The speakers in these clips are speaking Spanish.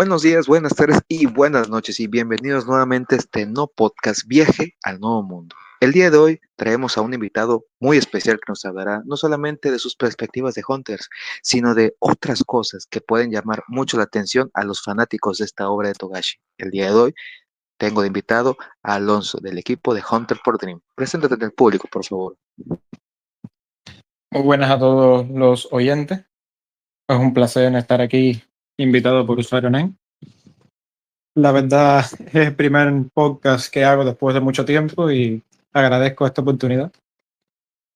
Buenos días, buenas tardes y buenas noches y bienvenidos nuevamente a este no podcast Viaje al Nuevo Mundo. El día de hoy traemos a un invitado muy especial que nos hablará no solamente de sus perspectivas de Hunters, sino de otras cosas que pueden llamar mucho la atención a los fanáticos de esta obra de Togashi. El día de hoy tengo de invitado a Alonso del equipo de Hunter por Dream. Preséntate al público, por favor. Muy buenas a todos los oyentes. Es un placer estar aquí invitado por Usuario Nen. La verdad es el primer podcast que hago después de mucho tiempo y agradezco esta oportunidad.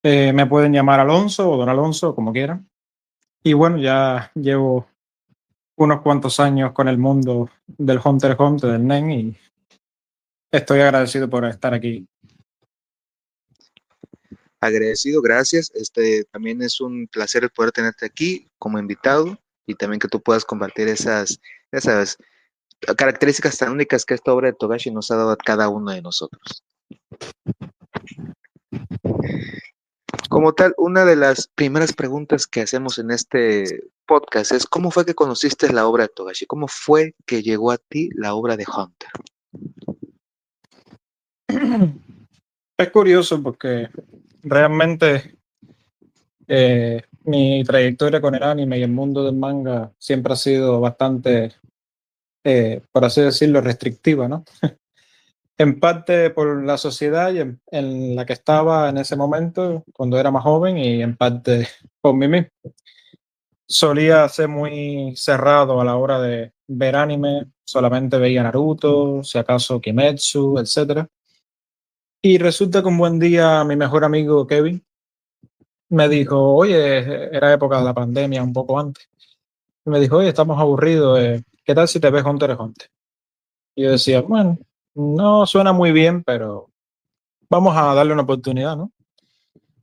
Me pueden llamar Alonso o Don Alonso, como quieran. Y bueno, ya llevo unos cuantos años con el mundo del Hunter x Hunter, del Nen, y estoy agradecido por estar aquí. Agradecido, gracias. También es un placer poder tenerte aquí como invitado y también que tú puedas compartir esas características tan únicas que esta obra de Togashi nos ha dado a cada uno de nosotros. Como tal, una de las primeras preguntas que hacemos en este podcast es ¿cómo fue que conociste la obra de Togashi? ¿Cómo fue que llegó a ti la obra de Hunter? Es curioso porque realmente mi trayectoria con el anime y el mundo del manga siempre ha sido bastante, por así decirlo, restrictiva, ¿no? En parte por la sociedad en la que estaba en ese momento, cuando era más joven, y en parte por mí mismo. Solía ser muy cerrado a la hora de ver anime, solamente veía Naruto, si acaso Kimetsu, etc. Y resulta que un buen día mi mejor amigo Kevin me dijo, oye, era época de la pandemia, un poco antes. Me dijo, oye, estamos aburridos, ¿qué tal si te ves Hunter x Hunter? Y yo decía, bueno, no suena muy bien, pero vamos a darle una oportunidad, ¿no?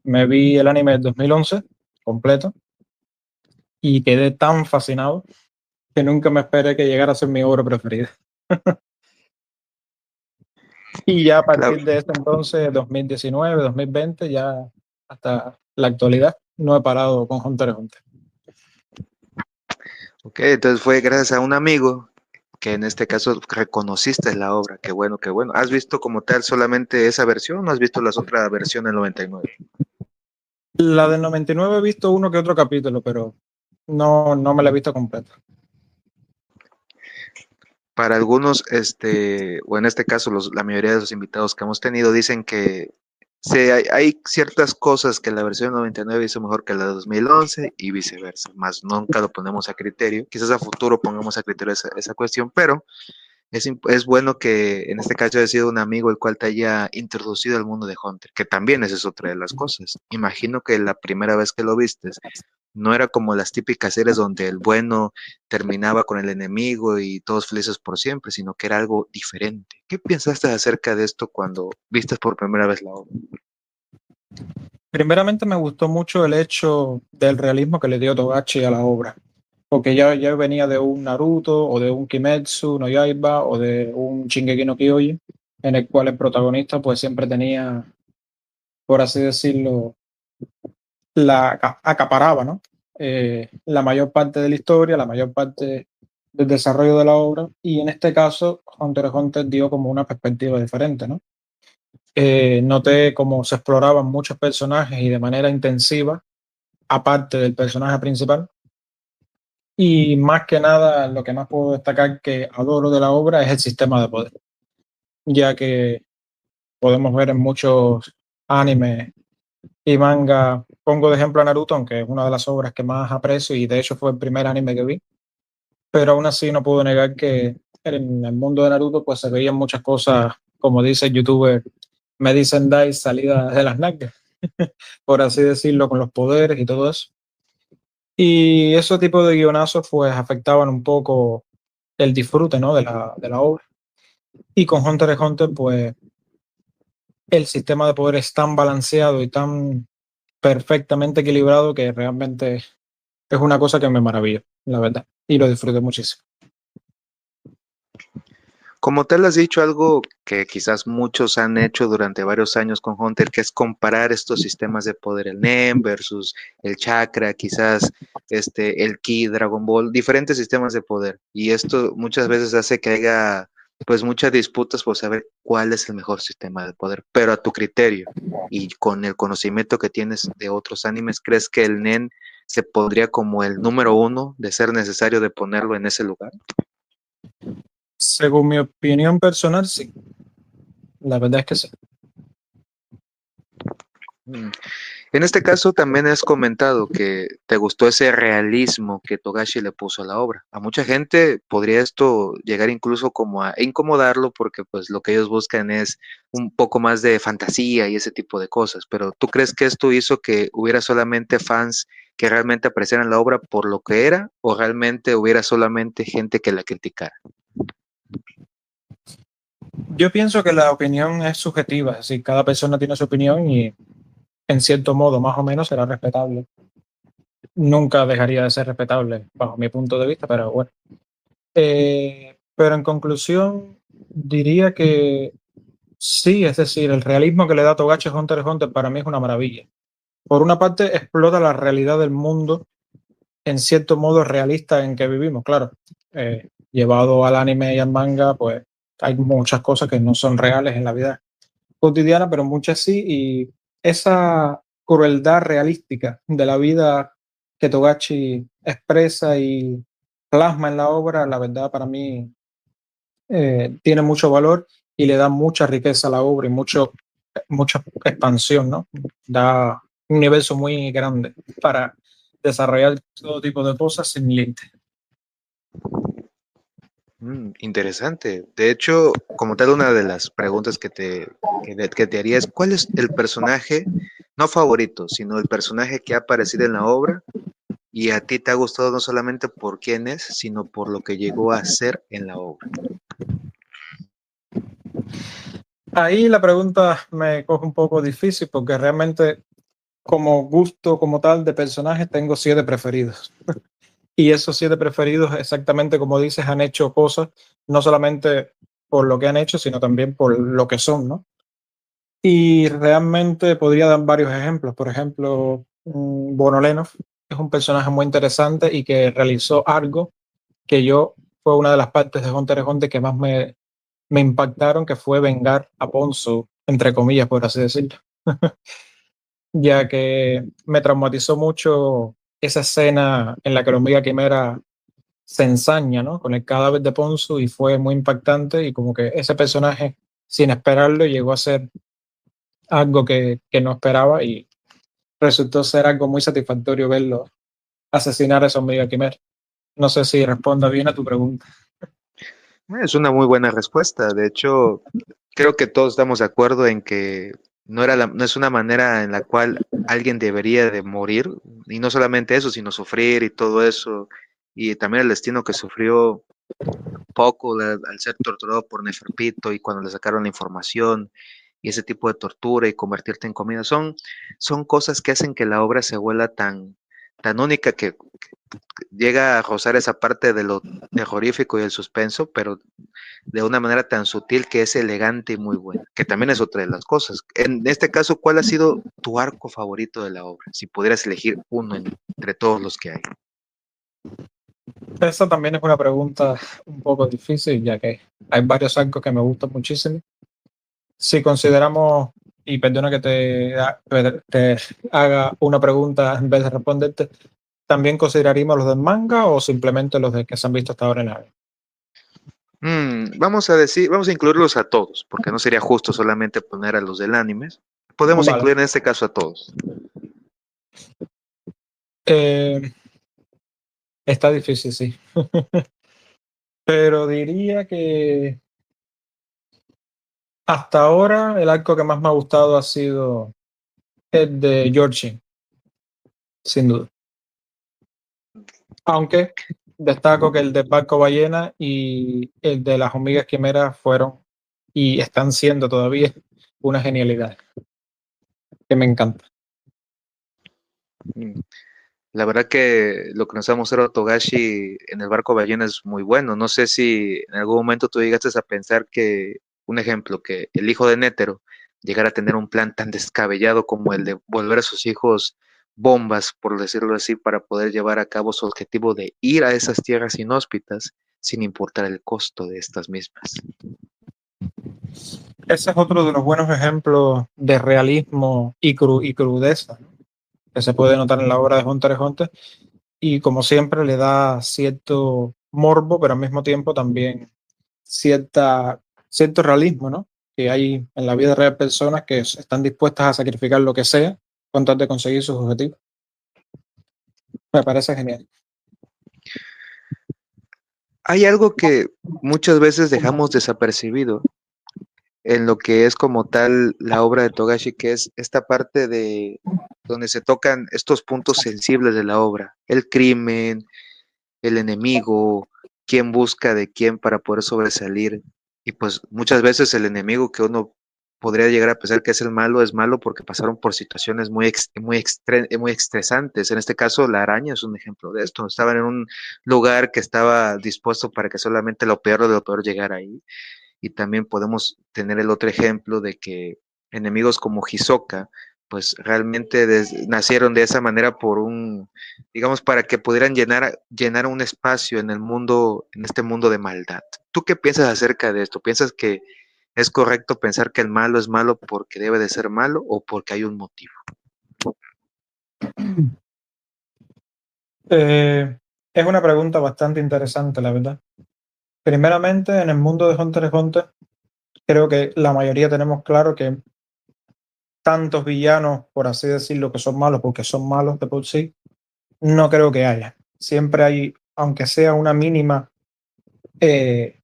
Me vi el anime del 2011 completo y quedé tan fascinado que nunca me esperé que llegara a ser mi obra preferida. Y ya a Claro. partir de ese entonces, 2019, 2020, ya hasta la actualidad, no he parado con Hunter x Hunter. Ok, entonces fue gracias a un amigo que en este caso reconociste la obra. Qué bueno, qué bueno. ¿Has visto como tal solamente esa versión o has visto las otras versiones del 99? La del 99 he visto uno que otro capítulo, pero no me la he visto completa. Para algunos, o en este caso, la mayoría de los invitados que hemos tenido dicen que hay ciertas cosas que la versión 99 hizo mejor que la de 2011 y viceversa, más nunca lo ponemos a criterio. Quizás a futuro pongamos a criterio esa cuestión, pero es bueno que en este caso haya sido un amigo el cual te haya introducido al mundo de Hunter, que también esa es otra de las cosas. Imagino que la primera vez que lo vistes no era como las típicas series donde el bueno terminaba con el enemigo y todos felices por siempre, sino que era algo diferente. ¿Qué pensaste acerca de esto cuando viste por primera vez la obra? Primeramente me gustó mucho el hecho del realismo que le dio Togashi a la obra, porque ya venía de un Naruto o de un Kimetsu no Yaiba o de un Shingeki no Kyojin, en el cual el protagonista pues siempre tenía, por así decirlo, acaparaba, ¿no? La mayor parte de la historia, la mayor parte del desarrollo de la obra, y en este caso Hunter x Hunter dio como una perspectiva diferente, ¿no? Noté cómo se exploraban muchos personajes y de manera intensiva, aparte del personaje principal. Y más que nada, lo que más puedo destacar que adoro de la obra es el sistema de poder, ya que podemos ver en muchos animes y manga. Pongo de ejemplo a Naruto, aunque es una de las obras que más aprecio y de hecho fue el primer anime que vi, pero aún así no puedo negar que en el mundo de Naruto pues se veían muchas cosas, como dice el youtuber, me dicen Dai, salidas de las nalgas, por así decirlo, con los poderes y todo eso. Y ese tipo de guionazos pues afectaban un poco el disfrute, ¿no? de la obra. Y con Hunter x Hunter pues el sistema de poder es tan balanceado y tan perfectamente equilibrado que realmente es una cosa que me maravilla, la verdad. Y lo disfruté muchísimo. Como tal has dicho algo que quizás muchos han hecho durante varios años con Hunter, que es comparar estos sistemas de poder, el NEM versus el chakra, quizás el Ki, Dragon Ball, diferentes sistemas de poder. Y esto muchas veces hace que haya pues muchas disputas por saber cuál es el mejor sistema de poder, pero a tu criterio y con el conocimiento que tienes de otros animes, ¿crees que el NEN se pondría como el número uno de ser necesario de ponerlo en ese lugar? Según mi opinión personal, sí. La verdad es que sí. Mm. En este caso también has comentado que te gustó ese realismo que Togashi le puso a la obra. A mucha gente podría esto llegar incluso como a incomodarlo porque pues lo que ellos buscan es un poco más de fantasía y ese tipo de cosas. Pero ¿tú crees que esto hizo que hubiera solamente fans que realmente apreciaran la obra por lo que era o realmente hubiera solamente gente que la criticara? Yo pienso que la opinión es subjetiva, es decir, cada persona tiene su opinión y en cierto modo más o menos será respetable. Nunca dejaría de ser respetable bajo mi punto de vista, pero bueno. Pero en conclusión, diría que sí, es decir, el realismo que le da Togashi a Hunter x Hunter para mí es una maravilla. Por una parte, explota la realidad del mundo en cierto modo realista en que vivimos, claro. Llevado al anime y al manga, pues hay muchas cosas que no son reales en la vida cotidiana, pero muchas sí, y esa crueldad realística de la vida que Togashi expresa y plasma en la obra, la verdad para mí tiene mucho valor y le da mucha riqueza a la obra y mucha expansión, ¿no? Da un universo muy grande para desarrollar todo tipo de cosas sin límite. Interesante. De hecho, como tal, una de las preguntas que te haría es, ¿cuál es el personaje, no favorito, sino el personaje que ha aparecido en la obra y a ti te ha gustado no solamente por quién es, sino por lo que llegó a ser en la obra? Ahí la pregunta me coge un poco difícil porque realmente como gusto como tal de personajes tengo 7 preferidos. Y esos 7 preferidos, exactamente como dices, han hecho cosas no solamente por lo que han hecho, sino también por lo que son, ¿no? Y realmente podría dar varios ejemplos. Por ejemplo, Bono Lenov es un personaje muy interesante y que realizó algo que yo fue una de las partes de Hunter x Hunter que más me impactaron, que fue vengar a Ponzo, entre comillas, por así decirlo, ya que me traumatizó mucho esa escena en la que la hormiga quimera se ensaña, ¿no? Con el cadáver de Ponzo y fue muy impactante y como que ese personaje, sin esperarlo, llegó a ser algo que no esperaba y resultó ser algo muy satisfactorio verlo asesinar a esa hormiga quimera. No sé si responda bien a tu pregunta. Es una muy buena respuesta. De hecho, creo que todos estamos de acuerdo en que no es una manera en la cual alguien debería de morir, y no solamente eso, sino sufrir y todo eso, y también el destino que sufrió Poco al ser torturado por Neferpito y cuando le sacaron la información y ese tipo de tortura y convertirte en comida, son cosas que hacen que la obra se vuelva tan única que llega a rozar esa parte de lo terrorífico y el suspenso, pero de una manera tan sutil que es elegante y muy buena, que también es otra de las cosas. En este caso, ¿cuál ha sido tu arco favorito de la obra? Si pudieras elegir uno entre todos los que hay. Esa también es una pregunta un poco difícil, ya que hay varios arcos que me gustan muchísimo. Si consideramos, y perdona que te haga una pregunta en vez de responderte, ¿también consideraríamos los del manga o simplemente los de que se han visto hasta ahora en anime? Vamos a incluirlos a todos, porque no sería justo solamente poner a los del anime. Podemos Vale. incluir en este caso a todos. Eh, Está difícil, sí. Pero diría que hasta ahora el arco que más me ha gustado ha sido el de Georgie, sin duda. Aunque destaco que el de Barco Ballena y el de las hormigas quimeras fueron y están siendo todavía una genialidad que me encanta. Mm. La verdad que lo que nos ha mostrado Togashi en el barco ballena es muy bueno. No sé si en algún momento tú llegaste a pensar que, un ejemplo, que el hijo de Nétero llegara a tener un plan tan descabellado como el de volver a sus hijos bombas, por decirlo así, para poder llevar a cabo su objetivo de ir a esas tierras inhóspitas sin importar el costo de estas mismas. Ese es otro de los buenos ejemplos de realismo y crudeza, ¿no?, que se puede notar en la obra de Hunter x Hunter, y como siempre le da cierto morbo, pero al mismo tiempo también cierto realismo, ¿no?, que hay en la vida real personas que están dispuestas a sacrificar lo que sea con tal de conseguir sus objetivos. Me parece genial. Hay algo que muchas veces dejamos desapercibido en lo que es como tal la obra de Togashi, que es esta parte de donde se tocan estos puntos sensibles de la obra, el crimen, el enemigo, quién busca de quién para poder sobresalir. Y pues muchas veces el enemigo que uno podría llegar a pensar que es malo porque pasaron por situaciones muy estresantes. En este caso, la araña es un ejemplo de esto. Estaban en un lugar que estaba dispuesto para que solamente lo peor de lo peor llegara ahí. Y también podemos tener el otro ejemplo de que enemigos como Hisoka, pues realmente nacieron de esa manera por digamos, para que pudieran llenar un espacio en el mundo, en este mundo de maldad. ¿Tú qué piensas acerca de esto? ¿Piensas que es correcto pensar que el malo es malo porque debe de ser malo o porque hay un motivo? Es una pregunta bastante interesante, la verdad. Primeramente, en el mundo de Hunter x Hunter, creo que la mayoría tenemos claro que tantos villanos, por así decirlo, que son malos porque son malos de por sí, no creo que haya. Siempre hay, aunque sea una mínima eh,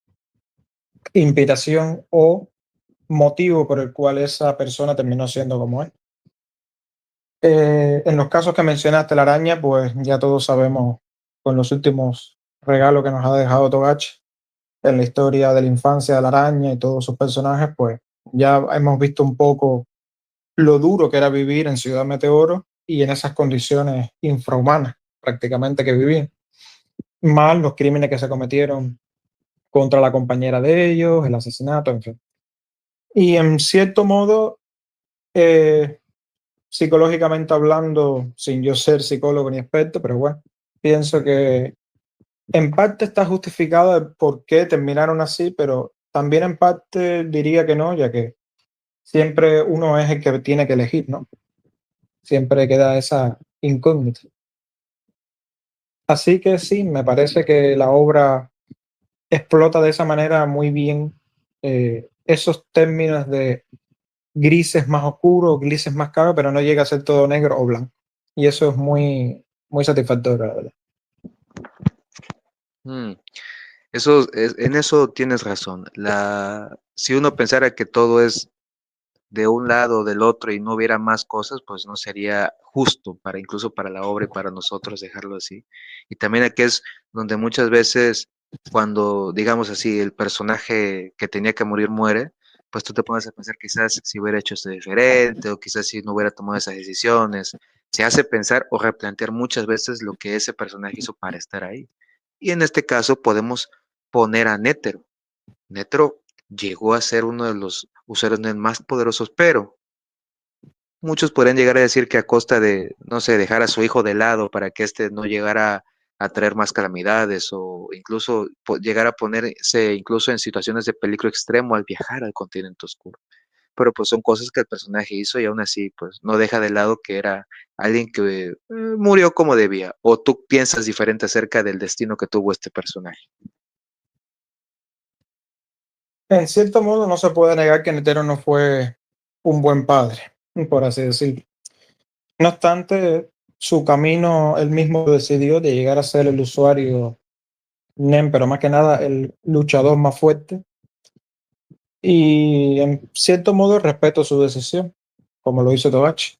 inspiración o motivo por el cual esa persona terminó siendo como es. En los casos que mencionaste, la araña, pues ya todos sabemos con los últimos regalos que nos ha dejado Togashi en la historia de la infancia de la araña y todos sus personajes, pues ya hemos visto un poco lo duro que era vivir en Ciudad Meteoro y en esas condiciones infrahumanas prácticamente que vivían, más los crímenes que se cometieron contra la compañera de ellos, el asesinato, en fin. Y en cierto modo, eh, psicológicamente hablando, sin yo ser psicólogo ni experto, pero bueno, pienso que en parte está justificado el por qué terminaron así, pero también en parte diría que no, ya que siempre uno es el que tiene que elegir, ¿no? Siempre queda esa incógnita. Así que sí, me parece que la obra explota de esa manera muy bien esos términos de grises más oscuros, grises más claros, pero no llega a ser todo negro o blanco. Y eso es muy satisfactorio, la verdad. Mm, en eso tienes razón. Si uno pensara que todo es de un lado o del otro y no hubiera más cosas, pues no sería justo para incluso para la obra y para nosotros dejarlo así. Y también aquí es donde muchas veces cuando, digamos así, el personaje que tenía que morir muere, pues tú te pones a pensar quizás si hubiera hecho esto diferente o quizás si no hubiera tomado esas decisiones. Se hace pensar o replantear muchas veces lo que ese personaje hizo para estar ahí. Y en este caso podemos poner a Nétero. Netro llegó a ser uno de los usuarios más poderosos, pero muchos podrían llegar a decir que a costa de, no sé, dejar a su hijo de lado para que éste no llegara a traer más calamidades o incluso llegar a ponerse incluso en situaciones de peligro extremo al viajar al continente oscuro. Pero pues son cosas que el personaje hizo y aún así pues no deja de lado que era alguien que murió como debía. ¿O tú piensas diferente acerca del destino que tuvo este personaje? En cierto modo, no se puede negar que Netero no fue un buen padre, por así decirlo. No obstante, su camino él mismo decidió de llegar a ser el usuario NEM, pero más que nada el luchador más fuerte. Y en cierto modo respeto su decisión, como lo hizo Togashi.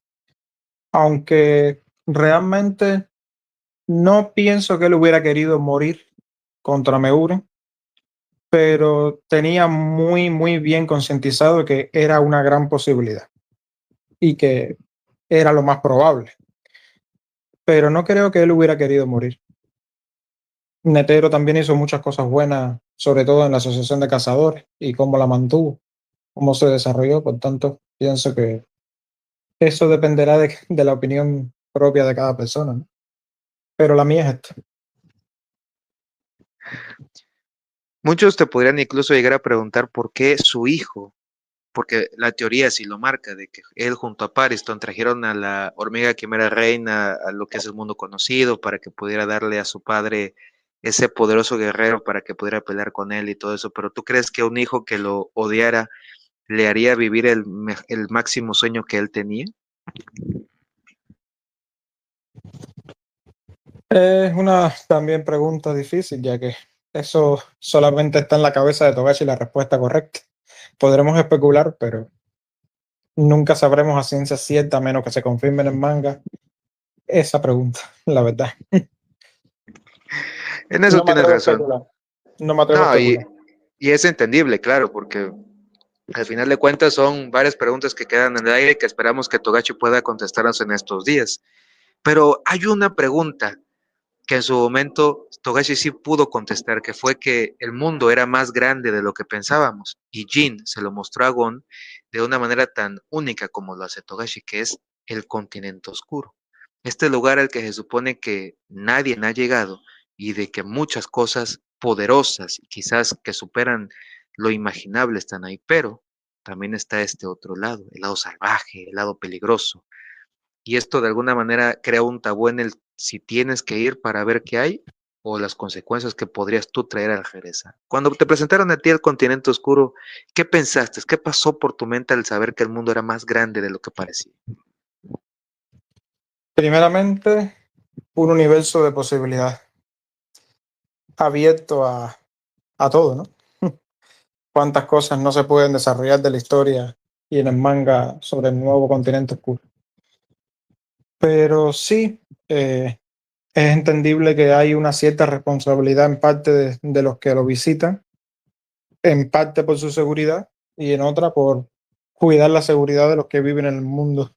Aunque realmente no pienso que él hubiera querido morir contra Megure, pero tenía muy bien concientizado que era una gran posibilidad y que era lo más probable. pero no creo que él hubiera querido morir. Netero también hizo muchas cosas buenas, sobre todo en la Asociación de Cazadores y cómo la mantuvo, cómo se desarrolló. Por tanto, pienso que eso dependerá de la opinión propia de cada persona, ¿no? Pero la mía es esta. Muchos te podrían incluso llegar a preguntar por qué su hijo, porque la teoría sí lo marca, de que él junto a Pariston trajeron a la hormiga quimera reina a lo que es el mundo conocido para que pudiera darle a su padre ese poderoso guerrero para que pudiera pelear con él y todo eso, pero ¿tú crees que un hijo que lo odiara le haría vivir el máximo sueño que él tenía? Es una también pregunta difícil, ya que eso solamente está en la cabeza de Togashi la respuesta correcta. Podremos especular, pero nunca sabremos a ciencia cierta, a menos que se confirme en el manga, esa pregunta, la verdad. En eso No me tienes atrevo a razón. especular. No me atrevo a No, especular. y es entendible, claro, porque al final de cuentas son varias preguntas que quedan en el aire que esperamos que Togashi pueda contestarnos en estos días. Pero hay una pregunta que en su momento Togashi sí pudo contestar, que fue que el mundo era más grande de lo que pensábamos. Y Jin se lo mostró a Gon de una manera tan única como lo hace Togashi, que es el continente oscuro. Este lugar al que se supone que nadie ha llegado y de que muchas cosas poderosas, quizás que superan lo imaginable, están ahí, pero también está este otro lado, el lado salvaje, el lado peligroso, y esto de alguna manera crea un tabú en el si tienes que ir para ver qué hay o las consecuencias que podrías tú traer al regresar. Cuando te presentaron a ti el continente oscuro, ¿qué pensaste? ¿Qué pasó por tu mente al saber que el mundo era más grande de lo que parecía? Primeramente, un universo de posibilidades abierto a todo, ¿no? Cuántas cosas no se pueden desarrollar de la historia y en el manga sobre el nuevo continente oscuro. Pero sí, es entendible que hay una cierta responsabilidad en parte de los que lo visitan, en parte por su seguridad y en otra por cuidar la seguridad de los que viven en el mundo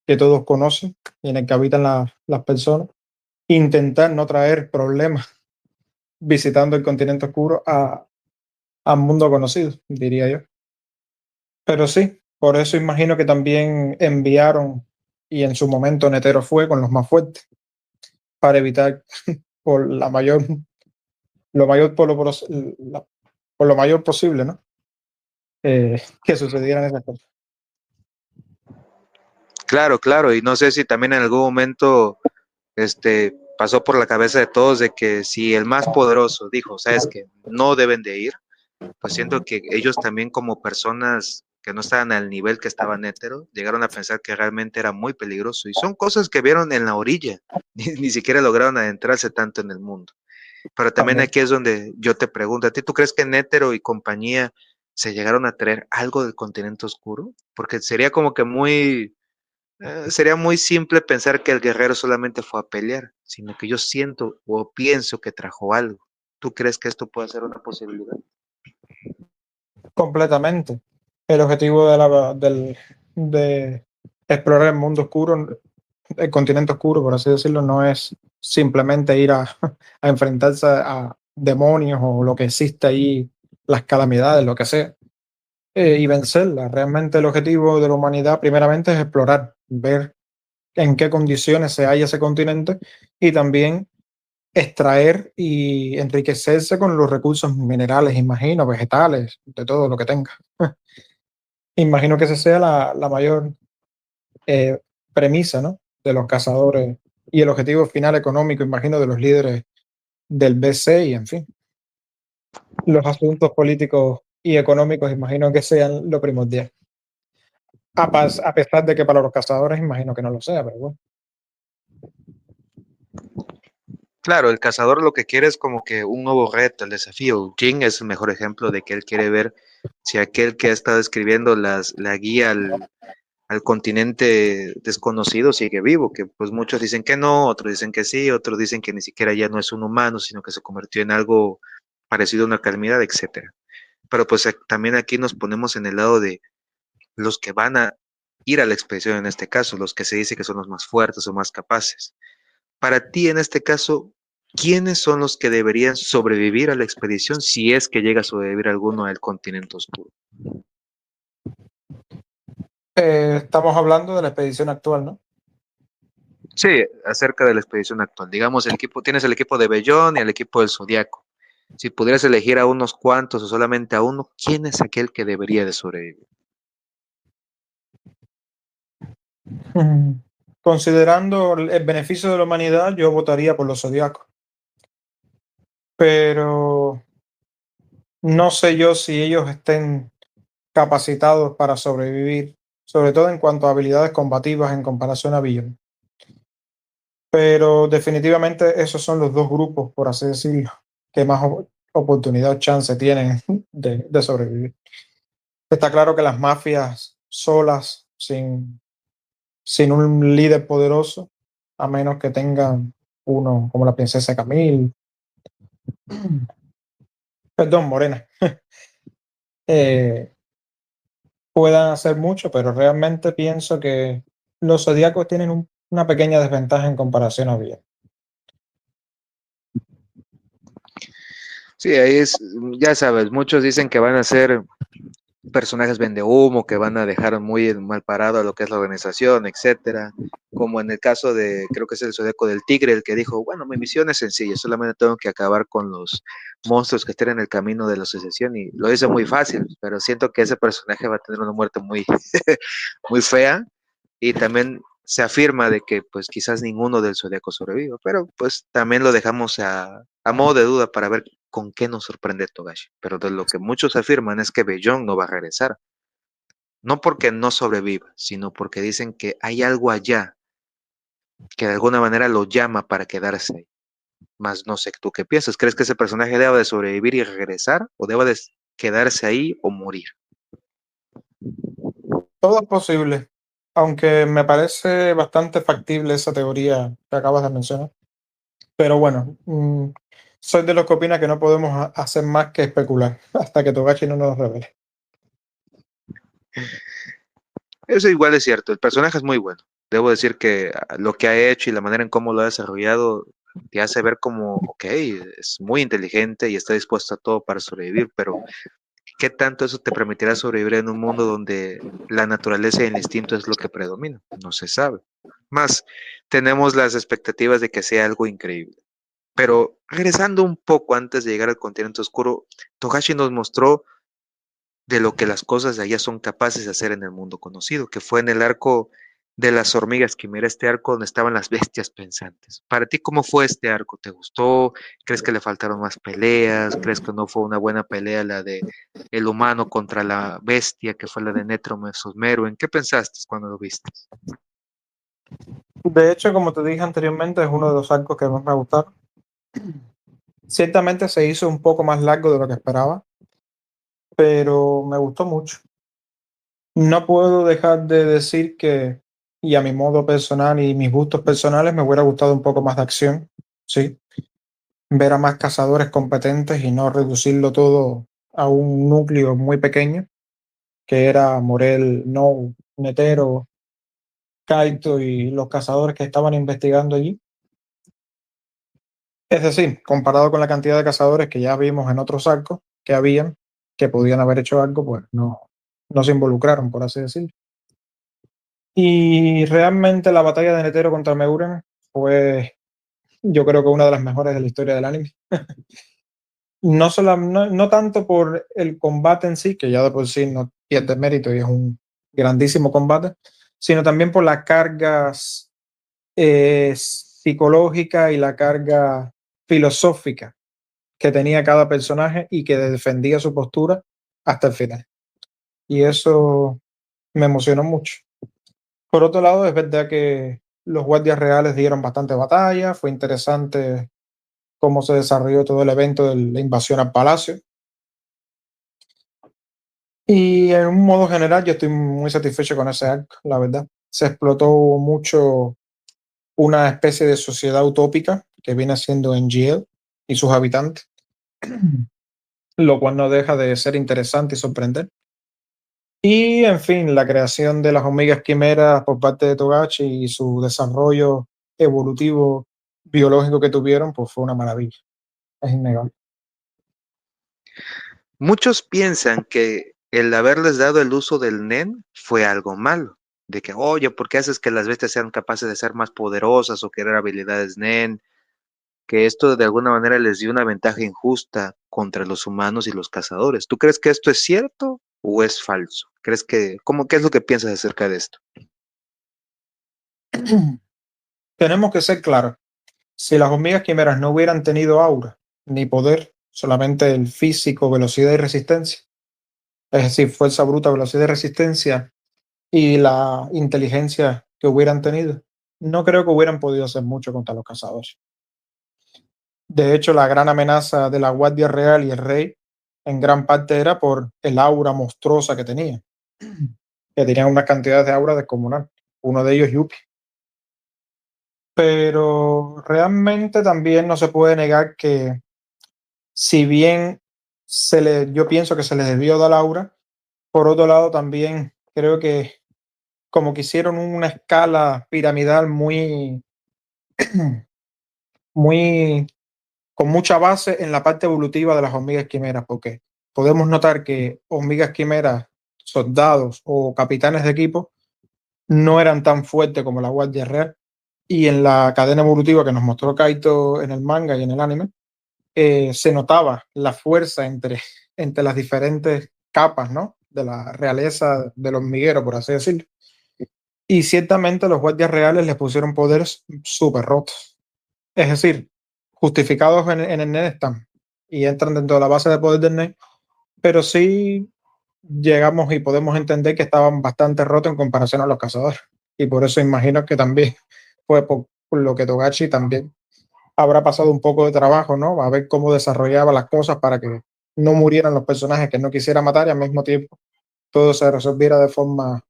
que todos conocen y en el que habitan las personas. Intentar no traer problemas visitando el continente oscuro al mundo conocido, diría yo. Pero sí, por eso imagino que también enviaron, y en su momento Netero fue con los más fuertes, para evitar por la mayor, lo mayor por lo mayor posible, ¿no? Que sucedieran esas cosas. Claro, claro, y no sé si también en algún momento pasó por la cabeza de todos de que si el más poderoso dijo, sabes que no deben de ir, pues siento que ellos también como personas que no estaban al nivel que estaban hétero, llegaron a pensar que realmente era muy peligroso. Y son cosas que vieron en la orilla, ni siquiera lograron adentrarse tanto en el mundo. Pero también También. aquí es donde yo te pregunto, ¿a ti tú crees que Nétero y compañía se llegaron a traer algo del continente oscuro? Porque sería como que sería muy simple pensar que el guerrero solamente fue a pelear, sino que yo siento o pienso que trajo algo. ¿Tú crees que esto puede ser una posibilidad? Completamente. El objetivo de explorar el mundo oscuro, el continente oscuro, por así decirlo, no es simplemente ir a enfrentarse a demonios o lo que existe ahí, las calamidades, lo que sea, y vencerlas. Realmente el objetivo de la humanidad primeramente es explorar, ver en qué condiciones se halla ese continente y también extraer y enriquecerse con los recursos minerales, imagino, vegetales, de todo lo que tenga. Imagino que esa sea la mayor eh, premisa, ¿no? De los cazadores y el objetivo final económico, imagino, de los líderes del BC y, en fin, los asuntos políticos y económicos, imagino que sean lo primordial. A pesar de que para los cazadores, imagino que no lo sea, pero bueno. Claro, el cazador lo que quiere es como que un nuevo reto, el desafío. Jin es el mejor ejemplo de que él quiere ver si aquel que ha estado escribiendo la guía al continente desconocido sigue vivo, que pues muchos dicen que no, otros dicen que sí, otros dicen que ni siquiera ya no es un humano, sino que se convirtió en algo parecido a una calamidad, etcétera. Pero pues también aquí nos ponemos en el lado de los que van a ir a la expedición en este caso, los que se dice que son los más fuertes o más capaces. para ti en este caso, ¿quiénes son los que deberían sobrevivir a la expedición si es que llega a sobrevivir alguno al continente oscuro? Estamos hablando de la expedición actual, ¿no? Sí, acerca de la expedición actual. Digamos, tienes el equipo de Bellón y el equipo del Zodiaco. Si pudieras elegir a unos cuantos o solamente a uno, ¿quién es aquel que debería de sobrevivir? Mm. Considerando el beneficio de la humanidad, yo votaría por los zodiacos. Pero no sé yo si ellos estén capacitados para sobrevivir, sobre todo en cuanto a habilidades combativas en comparación a Billon. Pero definitivamente esos son los dos grupos, por así decirlo, que más oportunidad o chance tienen de sobrevivir. Está claro que las mafias solas, sin un líder poderoso, a menos que tengan uno como la princesa Camille, perdón, Morena, eh, puedan hacer mucho, pero realmente pienso que los zodíacos tienen una pequeña desventaja en comparación a Bien. Sí, ahí es, ya sabes, muchos dicen que van a ser personajes vende humo que van a dejar muy mal parado a lo que es la organización, etcétera. Como en el caso de, creo que es el Zodíaco del Tigre, el que dijo, bueno, mi misión es sencilla, solamente tengo que acabar con los monstruos que estén en el camino de la asociación y lo dice muy fácil, pero siento que ese personaje va a tener una muerte muy, muy fea y también se afirma de que pues quizás ninguno del Zodíaco sobreviva, pero pues también lo dejamos a modo de duda para ver con qué nos sorprende Togashi. Pero de lo que muchos afirman es que Bellón no va a regresar, no porque no sobreviva, sino porque dicen que hay algo allá que de alguna manera lo llama para quedarse ahí. Más no sé tú qué piensas, ¿crees que ese personaje deba de sobrevivir y regresar o deba de quedarse ahí o morir? Todo es posible, aunque me parece bastante factible esa teoría que acabas de mencionar. Pero bueno, soy de los que opina que no podemos hacer más que especular hasta que Togashi no nos lo revele. Eso igual es cierto, el personaje es muy bueno. Debo decir que lo que ha hecho y la manera en cómo lo ha desarrollado te hace ver como, ok, es muy inteligente y está dispuesto a todo para sobrevivir, pero ¿qué tanto eso te permitirá sobrevivir en un mundo donde la naturaleza y el instinto es lo que predomina? No se sabe. Más, tenemos las expectativas de que sea algo increíble. Pero regresando un poco antes de llegar al continente oscuro, Togashi nos mostró de lo que las cosas de allá son capaces de hacer en el mundo conocido, que fue en el arco de las hormigas quimera, este arco donde estaban las bestias pensantes. Para ti, ¿cómo fue este arco? ¿Te gustó? ¿Crees que le faltaron más peleas? ¿Crees que no fue una buena pelea la de el humano contra la bestia, que fue la de Netromesosmero? ¿En qué pensaste cuando lo viste? De hecho, como te dije anteriormente, es uno de los arcos que más me gustaron. Ciertamente se hizo un poco más largo de lo que esperaba, pero me gustó mucho. No puedo dejar de decir que, y a mi modo personal y mis gustos personales, me hubiera gustado un poco más de acción, sí. Ver a más cazadores competentes y no reducirlo todo a un núcleo muy pequeño, que era Morel, No, Netero, Kaito y los cazadores que estaban investigando allí. Es decir, comparado con la cantidad de cazadores que ya vimos en otros arcos que habían, que podían haber hecho algo, pues no se involucraron, por así decirlo. Y realmente la batalla de Netero contra Meuren fue, yo creo que una de las mejores de la historia del anime. No tanto por el combate en sí, que ya de por sí no pierde mérito y es un grandísimo combate, sino también por las cargas psicológica y la carga filosófica que tenía cada personaje y que defendía su postura hasta el final. Y eso me emocionó mucho. Por otro lado, es verdad que los guardias reales dieron bastante batalla, fue interesante cómo se desarrolló todo el evento de la invasión al palacio. Y en un modo general, yo estoy muy satisfecho con ese arco, la verdad. Se explotó mucho una especie de sociedad utópica que viene siendo NGL y sus habitantes, lo cual no deja de ser interesante y sorprendente. Y en fin, la creación de las hormigas quimeras por parte de Togashi y su desarrollo evolutivo biológico que tuvieron, pues fue una maravilla. Es innegable. Muchos piensan que el haberles dado el uso del Nen fue algo malo, de que, oye, ¿por qué haces que las bestias sean capaces de ser más poderosas o querer habilidades Nen? Que esto de alguna manera les dio una ventaja injusta contra los humanos y los cazadores. ¿Tú crees que esto es cierto o es falso? ¿Crees que, qué es lo que piensas acerca de esto? Tenemos que ser claros. Si las hormigas quimeras no hubieran tenido aura ni poder, solamente el físico, velocidad y resistencia, es decir, fuerza bruta, velocidad y resistencia y la inteligencia que hubieran tenido, no creo que hubieran podido hacer mucho contra los cazadores. De hecho, la gran amenaza de la Guardia Real y el rey en gran parte era por el aura monstruosa que tenía, que tenían una cantidad de aura descomunal. Uno de ellos, Yuppie. Pero realmente también no se puede negar que si bien yo pienso que se les debió dar aura, por otro lado también creo que como que hicieron una escala piramidal muy, con mucha base en la parte evolutiva de las hormigas quimeras, porque podemos notar que hormigas quimeras, soldados o capitanes de equipo, no eran tan fuertes como la Guardia Real. Y en la cadena evolutiva que nos mostró Kaito en el manga y en el anime, se notaba la fuerza entre las diferentes capas, ¿no? De la realeza del hormiguero, por así decirlo. Y ciertamente los guardias reales les pusieron poderes súper rotos. Es decir, justificados en el NET están y entran dentro de la base de poder del NET, pero sí llegamos y podemos entender que estaban bastante rotos en comparación a los cazadores. Y por eso imagino que también fue por lo que Togashi también habrá pasado un poco de trabajo, ¿no? A ver cómo desarrollaba las cosas para que no murieran los personajes que no quisiera matar y al mismo tiempo todo se resolviera de forma,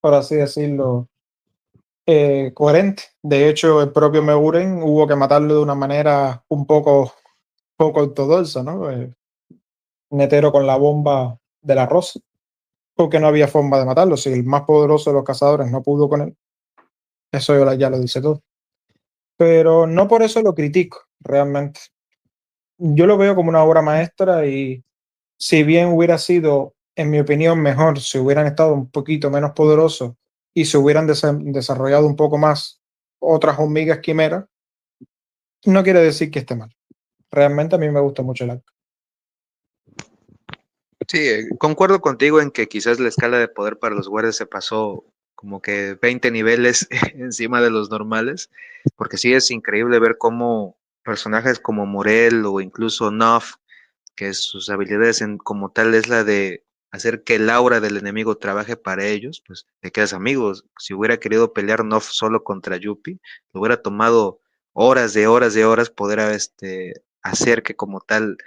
por así decirlo, coherente. De hecho, el propio Meguren hubo que matarlo de una manera un poco ortodoxa, ¿no? Netero con la bomba del arroz, porque no había forma de matarlo. Si el más poderoso de los cazadores no pudo con él, eso ya lo dice todo. Pero no por eso lo critico, realmente. Yo lo veo como una obra maestra y si bien hubiera sido, en mi opinión, mejor si hubieran estado un poquito menos poderosos y se hubieran desarrollado un poco más otras hormigas quimeras, no quiere decir que esté mal. Realmente a mí me gusta mucho el arco. Sí, concuerdo contigo en que quizás la escala de poder para los guardias se pasó como que 20 niveles encima de los normales, porque sí es increíble ver cómo personajes como Morel o incluso Nuff, que sus habilidades como tal es la de hacer que el aura del enemigo trabaje para ellos, pues te quedas amigos. Si hubiera querido pelear Nuff solo contra Yuppie, le hubiera tomado horas de horas poder hacer que como tal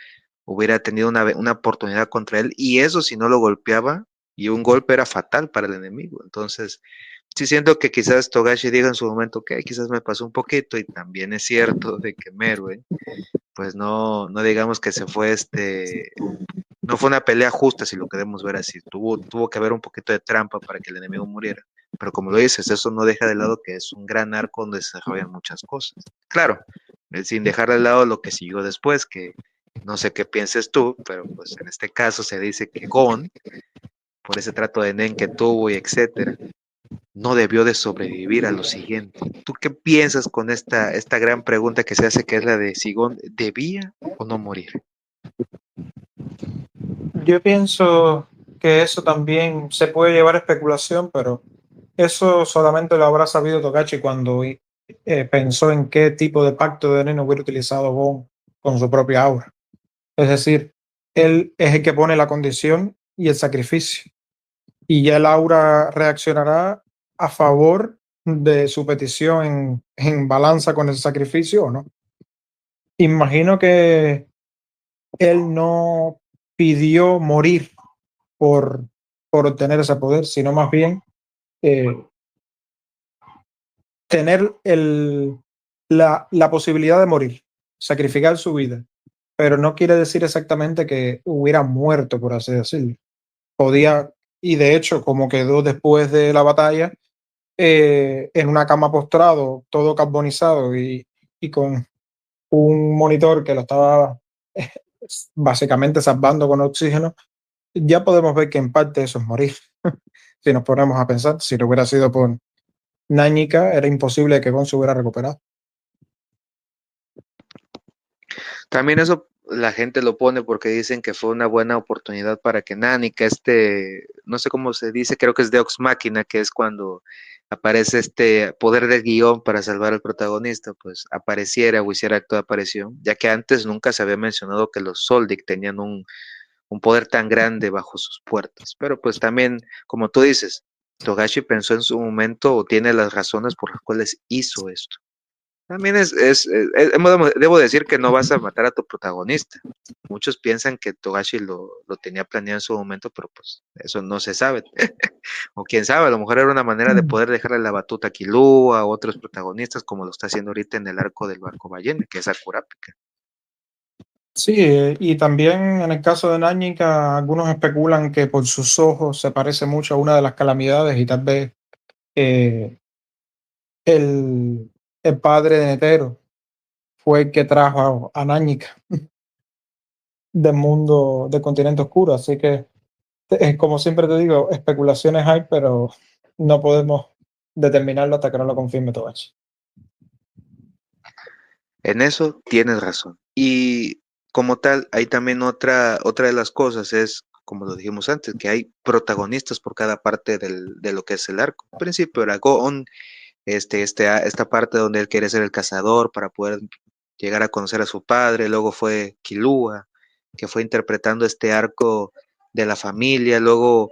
hubiera tenido una oportunidad contra él, y eso si no lo golpeaba, y un golpe era fatal para el enemigo. Entonces, sí siento que quizás Togashi diga en su momento que quizás me pasó un poquito, y también es cierto de que Merwin, pues no digamos que se fue no fue una pelea justa si lo queremos ver así, tuvo que haber un poquito de trampa para que el enemigo muriera. Pero como lo dices, eso no deja de lado que es un gran arco donde se desarrollan muchas cosas. Claro, sin dejar de lado lo que siguió después, que no sé qué pienses tú, pero pues en este caso se dice que Gon, por ese trato de Nen que tuvo y etcétera, no debió de sobrevivir a lo siguiente. ¿Tú qué piensas con esta gran pregunta que se hace, que es la de si Gon debía o no morir? Yo pienso que eso también se puede llevar a especulación, pero eso solamente lo habrá sabido Togashi cuando pensó en qué tipo de pacto de veneno hubiera utilizado Gon con su propia aura. Es decir, él es el que pone la condición y el sacrificio. Y ya el aura reaccionará a favor de su petición en balanza con el sacrificio o no. Imagino que él no pidió morir por, por obtener ese poder, sino más bien eh, tener la posibilidad de morir, sacrificar su vida. Pero no quiere decir exactamente que hubiera muerto, por así decirlo. Podía, y de hecho, como quedó después de la batalla, en una cama postrado, todo carbonizado y con un monitor que lo estaba básicamente salvando con oxígeno, ya podemos ver que en parte eso es morir. Si nos ponemos a pensar, si no hubiera sido por Náñica, era imposible que Gon se hubiera recuperado. También eso la gente lo pone porque dicen que fue una buena oportunidad para que Nani, que no sé cómo se dice, creo que es Deus Machina, que es cuando aparece este poder del guión para salvar al protagonista, pues apareciera o hiciera acto de aparición, ya que antes nunca se había mencionado que los Soldic tenían un poder tan grande bajo sus puertas. Pero pues también, como tú dices, Togashi pensó en su momento o tiene las razones por las cuales hizo esto. También debo decir que no vas a matar a tu protagonista. Muchos piensan que Togashi lo tenía planeado en su momento, pero pues eso no se sabe. O quién sabe, a lo mejor era una manera de poder dejarle la batuta a Killua, a otros protagonistas, como lo está haciendo ahorita en el arco del barco ballena, que es a Kurapika. Sí, y también en el caso de Náñica, algunos especulan que por sus ojos se parece mucho a una de las calamidades y tal vez eh, el padre de Netero fue el que trajo a Náñica del mundo del continente oscuro. Así que, como siempre te digo, especulaciones hay, pero no podemos determinarlo hasta que no lo confirme Togashi. En eso tienes razón. Y como tal, hay también otra de las cosas es, como lo dijimos antes, que hay protagonistas por cada parte de lo que es el arco. Al principio era Gon, esta parte donde él quiere ser el cazador para poder llegar a conocer a su padre, luego fue Killua, que fue interpretando este arco de la familia, luego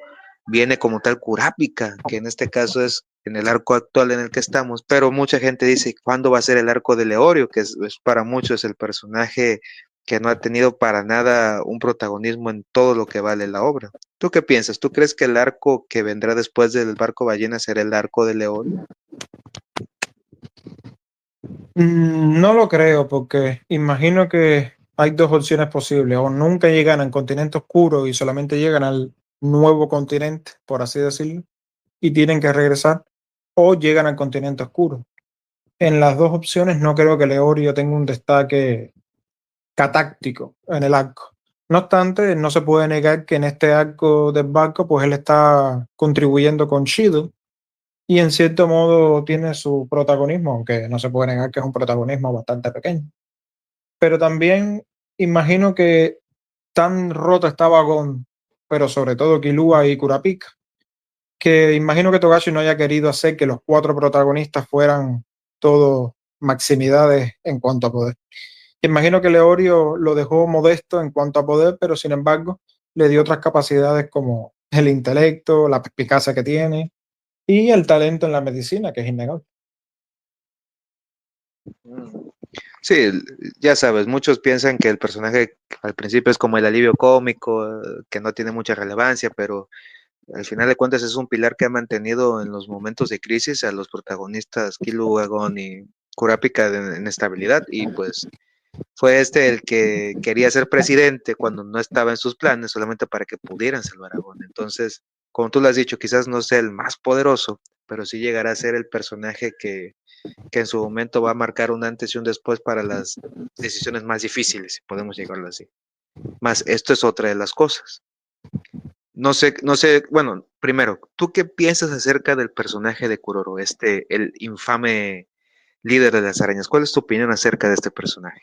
viene como tal Kurapika, que en este caso es en el arco actual en el que estamos, pero mucha gente dice, ¿cuándo va a ser el arco de Leorio? Que es para muchos el personaje que no ha tenido para nada un protagonismo en todo lo que vale la obra. ¿Tú qué piensas? ¿Tú crees que el arco que vendrá después del barco ballena será el arco de Leorio? No lo creo, porque imagino que hay dos opciones posibles: o nunca llegan al continente oscuro y solamente llegan al nuevo continente, por así decirlo, y tienen que regresar, o llegan al continente oscuro. En las dos opciones no creo que Leorio tenga un destaque catáctico en el arco. No obstante, no se puede negar que en este arco del barco, pues él está contribuyendo con Shido y en cierto modo tiene su protagonismo, aunque no se puede negar que es un protagonismo bastante pequeño. Pero también imagino que tan roto estaba Gon, pero sobre todo Killua y Kurapika, que imagino que Togashi no haya querido hacer que los cuatro protagonistas fueran todos maximidades en cuanto a poder. Imagino que Leorio lo dejó modesto en cuanto a poder, pero sin embargo le dio otras capacidades como el intelecto, la perspicacia que tiene y el talento en la medicina, que es innegable. Sí, ya sabes, muchos piensan que el personaje al principio es como el alivio cómico, que no tiene mucha relevancia, pero al final de cuentas es un pilar que ha mantenido en los momentos de crisis a los protagonistas Killua, Gon y Kurapika en estabilidad y pues fue el que quería ser presidente cuando no estaba en sus planes solamente para que pudieran salvar a Gon. Entonces, como tú lo has dicho, quizás no sea el más poderoso, pero sí llegará a ser el personaje que en su momento va a marcar un antes y un después para las decisiones más difíciles, si podemos llegarlo así. Más, esto es otra de las cosas. No sé, bueno, primero, ¿tú qué piensas acerca del personaje de Kuroro, el infame líder de las arañas? ¿Cuál es tu opinión acerca de este personaje?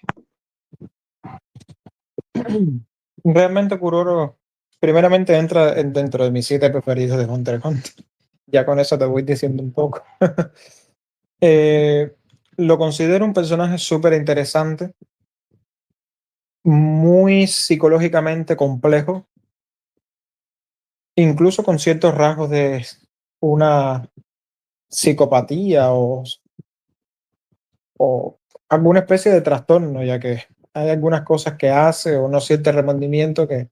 Realmente Kuroro primeramente entra dentro de mis siete preferidos de Hunter x Hunter. Ya con eso te voy diciendo un poco. Eh, lo considero un personaje súper interesante, muy psicológicamente complejo, incluso con ciertos rasgos de una psicopatía o alguna especie de trastorno, ya que hay algunas cosas que hace o no siente remordimiento que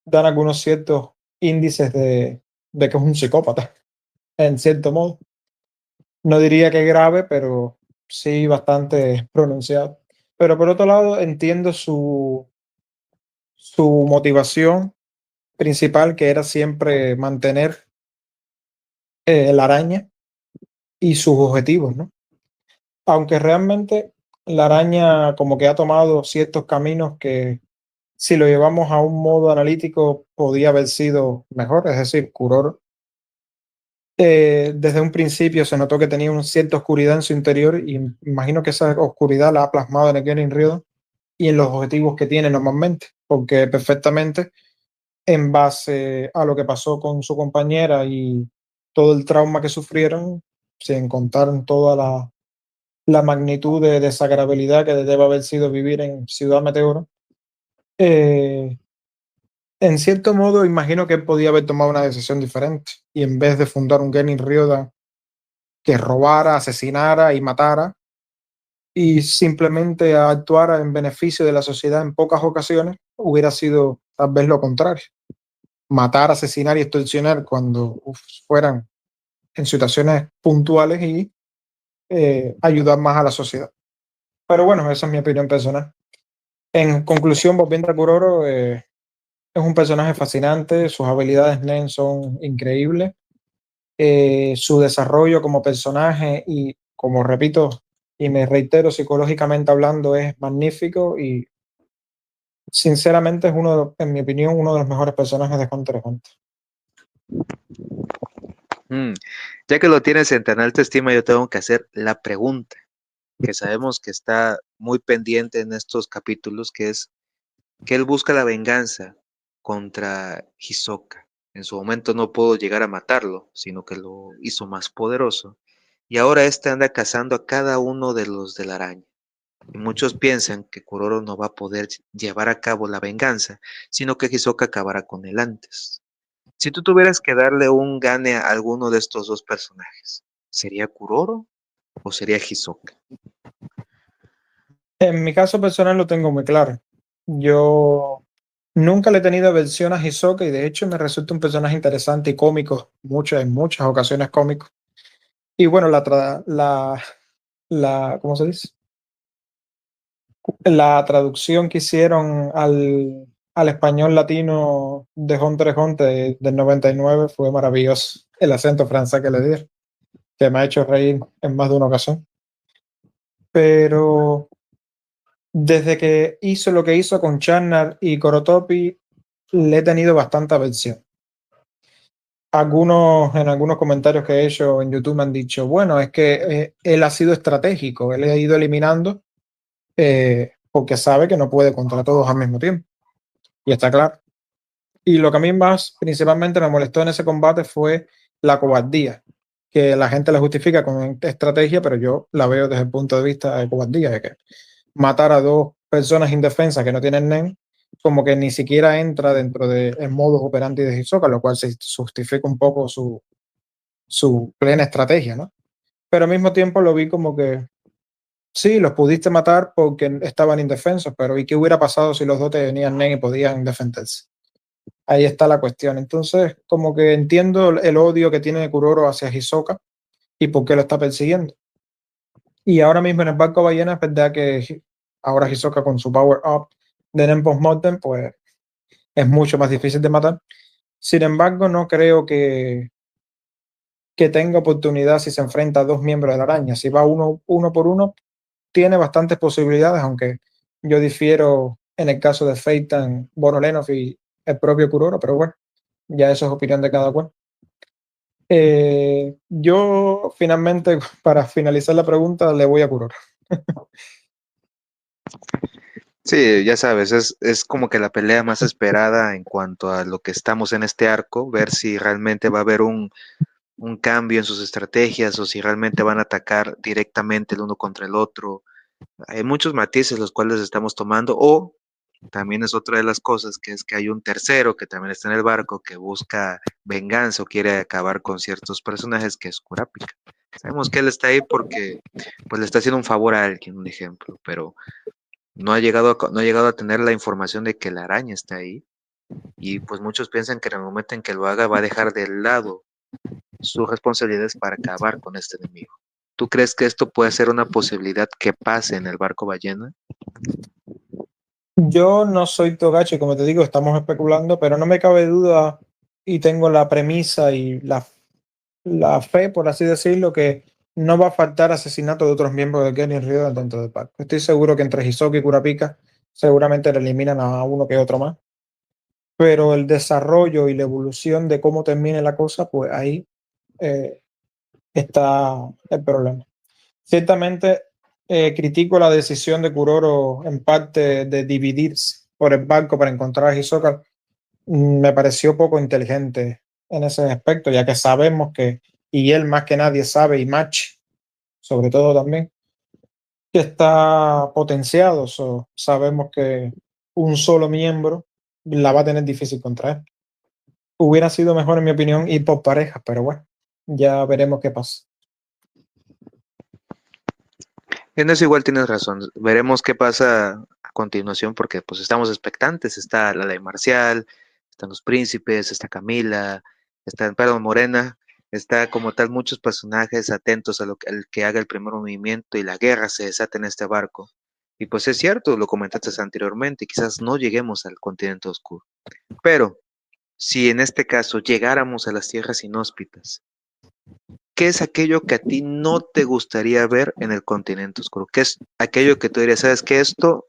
dan algunos ciertos índices de que es un psicópata, en cierto modo. No diría que grave, pero sí bastante pronunciado. Pero por otro lado, entiendo su motivación principal, que era siempre mantener la araña, y sus objetivos, ¿no? Aunque realmente la araña como que ha tomado ciertos caminos que si lo llevamos a un modo analítico podía haber sido mejor, es decir, Kuroro desde un principio se notó que tenía una cierta oscuridad en su interior y imagino que esa oscuridad la ha plasmado en el Genin Ryodan y en los objetivos que tiene normalmente, porque perfectamente en base a lo que pasó con su compañera y todo el trauma que sufrieron, sin contar toda la magnitud de desagradabilidad que debe haber sido vivir en Ciudad Meteoro, eh, en cierto modo imagino que él podía haber tomado una decisión diferente y en vez de fundar un Genin Ryodan que robara, asesinara y matara y simplemente actuara en beneficio de la sociedad en pocas ocasiones, hubiera sido tal vez lo contrario. Matar, asesinar y extorsionar cuando fueran en situaciones puntuales y ayudar más a la sociedad. Pero bueno, esa es mi opinión personal. En conclusión, volviendo a Kuroro, es un personaje fascinante, sus habilidades Nen son increíbles, su desarrollo como personaje y como repito y me reitero psicológicamente hablando es magnífico y sinceramente es en mi opinión, uno de los mejores personajes de Hunter x Hunter. Mm, Ya que lo tienes en tan alta estima, yo tengo que hacer la pregunta, que sabemos que está muy pendiente en estos capítulos, que es que él busca la venganza contra Hisoka. En su momento no pudo llegar a matarlo, sino que lo hizo más poderoso. Y ahora este anda cazando a cada uno de los de la araña. Y muchos piensan que Kuroro no va a poder llevar a cabo la venganza, sino que Hisoka acabará con él antes. Si tú tuvieras que darle un gane a alguno de estos dos personajes, ¿sería Kuroro o sería Hisoka? En mi caso personal lo tengo muy claro. Yo nunca le he tenido aversión a Hisoka y de hecho me resulta un personaje interesante y cómico, en muchas ocasiones cómico. Y bueno, ¿cómo se dice? La traducción que hicieron al español latino de Hunter x Hunter del 99 fue maravilloso. El acento francés que le dieron, que me ha hecho reír en más de una ocasión. Pero desde que hizo lo que hizo con Charnar y Korotopi, le he tenido bastante aversión. En algunos comentarios que he hecho en YouTube me han dicho, bueno, es que él ha sido estratégico, él ha ido eliminando porque sabe que no puede contra todos al mismo tiempo. Y está claro. Y lo que a mí más principalmente me molestó en ese combate fue la cobardía, que la gente la justifica con estrategia, pero yo la veo desde el punto de vista de cobardía, de que matar a dos personas indefensas que no tienen NEM, como que ni siquiera entra dentro del modus operandi de Hisoka, lo cual se justifica un poco su plena estrategia, ¿no? Pero al mismo tiempo lo vi como que sí, los pudiste matar porque estaban indefensos, pero ¿y qué hubiera pasado si los dos tenían NEM y podían defenderse? Ahí está la cuestión. Entonces, como que entiendo el odio que tiene Kuroro hacia Hisoka y por qué lo está persiguiendo. Y ahora mismo en el barco ballena es verdad que ahora Hisoka con su power up de Nen Postmortem, pues es mucho más difícil de matar. Sin embargo, no creo que tenga oportunidad si se enfrenta a dos miembros de la araña. Si va uno por uno, tiene bastantes posibilidades, aunque yo difiero en el caso de Feitan, Bonolenov y el propio Kuroro, pero bueno, ya eso es opinión de cada cual. Yo finalmente, para finalizar la pregunta, le voy a Kuroro. Sí, ya sabes, es como que la pelea más esperada en cuanto a lo que estamos en este arco, ver si realmente va a haber un cambio en sus estrategias o si realmente van a atacar directamente el uno contra el otro. Hay muchos matices los cuales estamos tomando, o también es otra de las cosas que es que hay un tercero que también está en el barco que busca venganza o quiere acabar con ciertos personajes, que es Kurapika. Sabemos que él está ahí porque pues le está haciendo un favor a alguien, un ejemplo, pero no ha llegado a tener la información de que la araña está ahí, y pues muchos piensan que en el momento en que lo haga va a dejar de lado sus responsabilidades para acabar con este enemigo. ¿Tú crees que esto puede ser una posibilidad que pase en el barco ballena? Yo no soy Togachi, como te digo, estamos especulando, pero no me cabe duda y tengo la premisa y la fe, por así decirlo, que no va a faltar asesinato de otros miembros de Kenny Ryo dentro del parque. Estoy seguro que entre Hisoka y Kurapika seguramente le eliminan a uno que otro más. Pero el desarrollo y la evolución de cómo termine la cosa, pues ahí eh, está el problema. Ciertamente critico la decisión de Kuroro en parte de dividirse por el barco para encontrar a Hisoka. Me pareció poco inteligente en ese aspecto, ya que sabemos que, y él más que nadie sabe, y Match sobre todo también, que está potenciado. Sabemos que un solo miembro la va a tener difícil contra él. Hubiera sido mejor, en mi opinión, ir por parejas, pero bueno, ya veremos qué pasa. En eso igual tienes razón. Veremos qué pasa a continuación porque pues estamos expectantes. Está la ley marcial, están los príncipes, está Camila, está, perdón, Morena, está como tal muchos personajes atentos a lo que, al que haga el primer movimiento y la guerra se desata en este barco. Y pues es cierto, lo comentaste anteriormente, quizás no lleguemos al continente oscuro. Pero si en este caso llegáramos a las tierras inhóspitas, ¿qué es aquello que a ti no te gustaría ver en el continente oscuro? ¿Qué es aquello que tú dirías, sabes que esto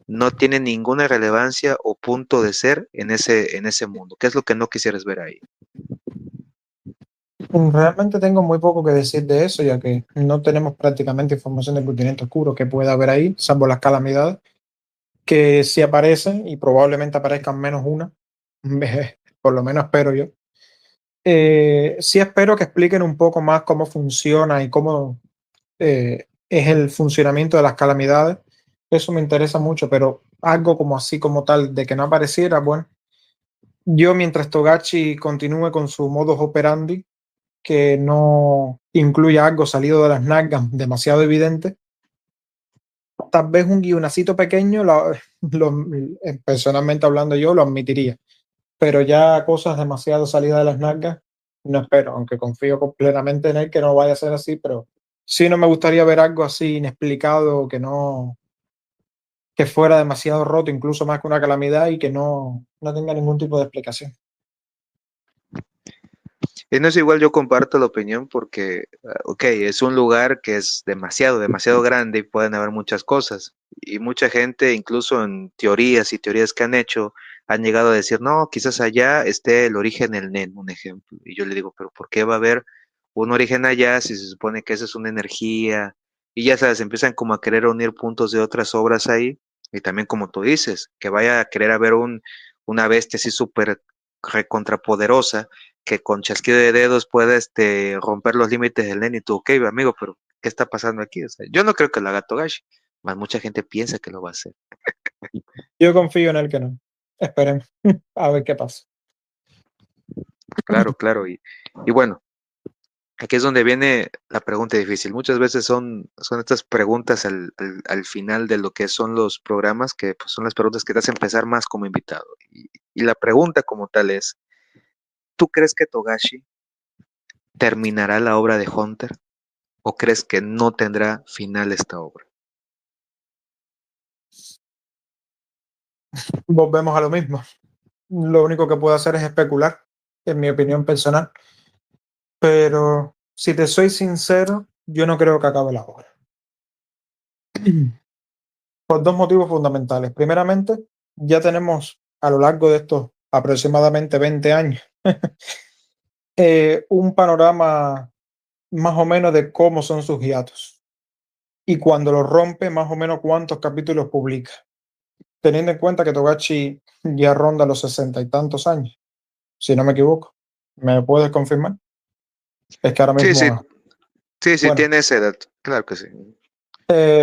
no tiene ninguna relevancia o punto de ser en ese mundo? ¿Qué es lo que no quisieras ver ahí? Realmente tengo muy poco que decir de eso, ya que no tenemos prácticamente información del continente oscuro que pueda haber ahí, salvo las calamidades, que sí aparecen y probablemente aparezcan menos una, por lo menos espero yo. Sí espero que expliquen un poco más cómo funciona y cómo es el funcionamiento de las calamidades. Eso me interesa mucho, pero algo como así como tal, de que no apareciera, bueno, yo mientras Togachi continúe con su modus operandi, que no incluya algo salido de las nalgas demasiado evidente, tal vez un guionacito pequeño, personalmente hablando yo, lo admitiría, pero ya cosas demasiado salidas de las nalgas, no espero, aunque confío completamente en él que no vaya a ser así, pero sí no me gustaría ver algo así inexplicado, que fuera demasiado roto, incluso más que una calamidad y que no tenga ningún tipo de explicación. En eso igual yo comparto la opinión porque, ok, es un lugar que es demasiado, demasiado grande y pueden haber muchas cosas. Y mucha gente, incluso en teorías y teorías que han hecho, han llegado a decir, no, quizás allá esté el origen del Nen, un ejemplo. Y yo le digo, pero ¿por qué va a haber un origen allá si se supone que esa es una energía? Y ya sabes, empiezan como a querer unir puntos de otras obras ahí. Y también como tú dices, que vaya a querer haber una bestia así súper recontrapoderosa que con chasquido de dedos pueda romper los límites del Nen y tú, ok, amigo, pero ¿qué está pasando aquí? O sea, yo no creo que lo haga Togashi, más mucha gente piensa que lo va a hacer. Yo confío en él que no. Esperemos a ver qué pasa. Claro, claro. Y bueno, aquí es donde viene la pregunta difícil. Muchas veces son estas preguntas al final de lo que son los programas, que pues, son las preguntas que te hacen empezar más como invitado. Y la pregunta como tal es, ¿tú crees que Togashi terminará la obra de Hunter o crees que no tendrá final esta obra? Volvemos a lo mismo. Lo único que puedo hacer es especular, en mi opinión personal. Pero si te soy sincero, yo no creo que acabe la obra. Por dos motivos fundamentales. Primeramente, ya tenemos a lo largo de estos aproximadamente 20 años un panorama más o menos de cómo son sus hiatos y cuando lo rompe, más o menos cuántos capítulos publica. Teniendo en cuenta que Togachi ya ronda los 60 y tantos años, si no me equivoco. ¿Me puedes confirmar? Es que ahora Sí, sí, mismo, sí, sí, bueno, tiene esa edad, claro que sí.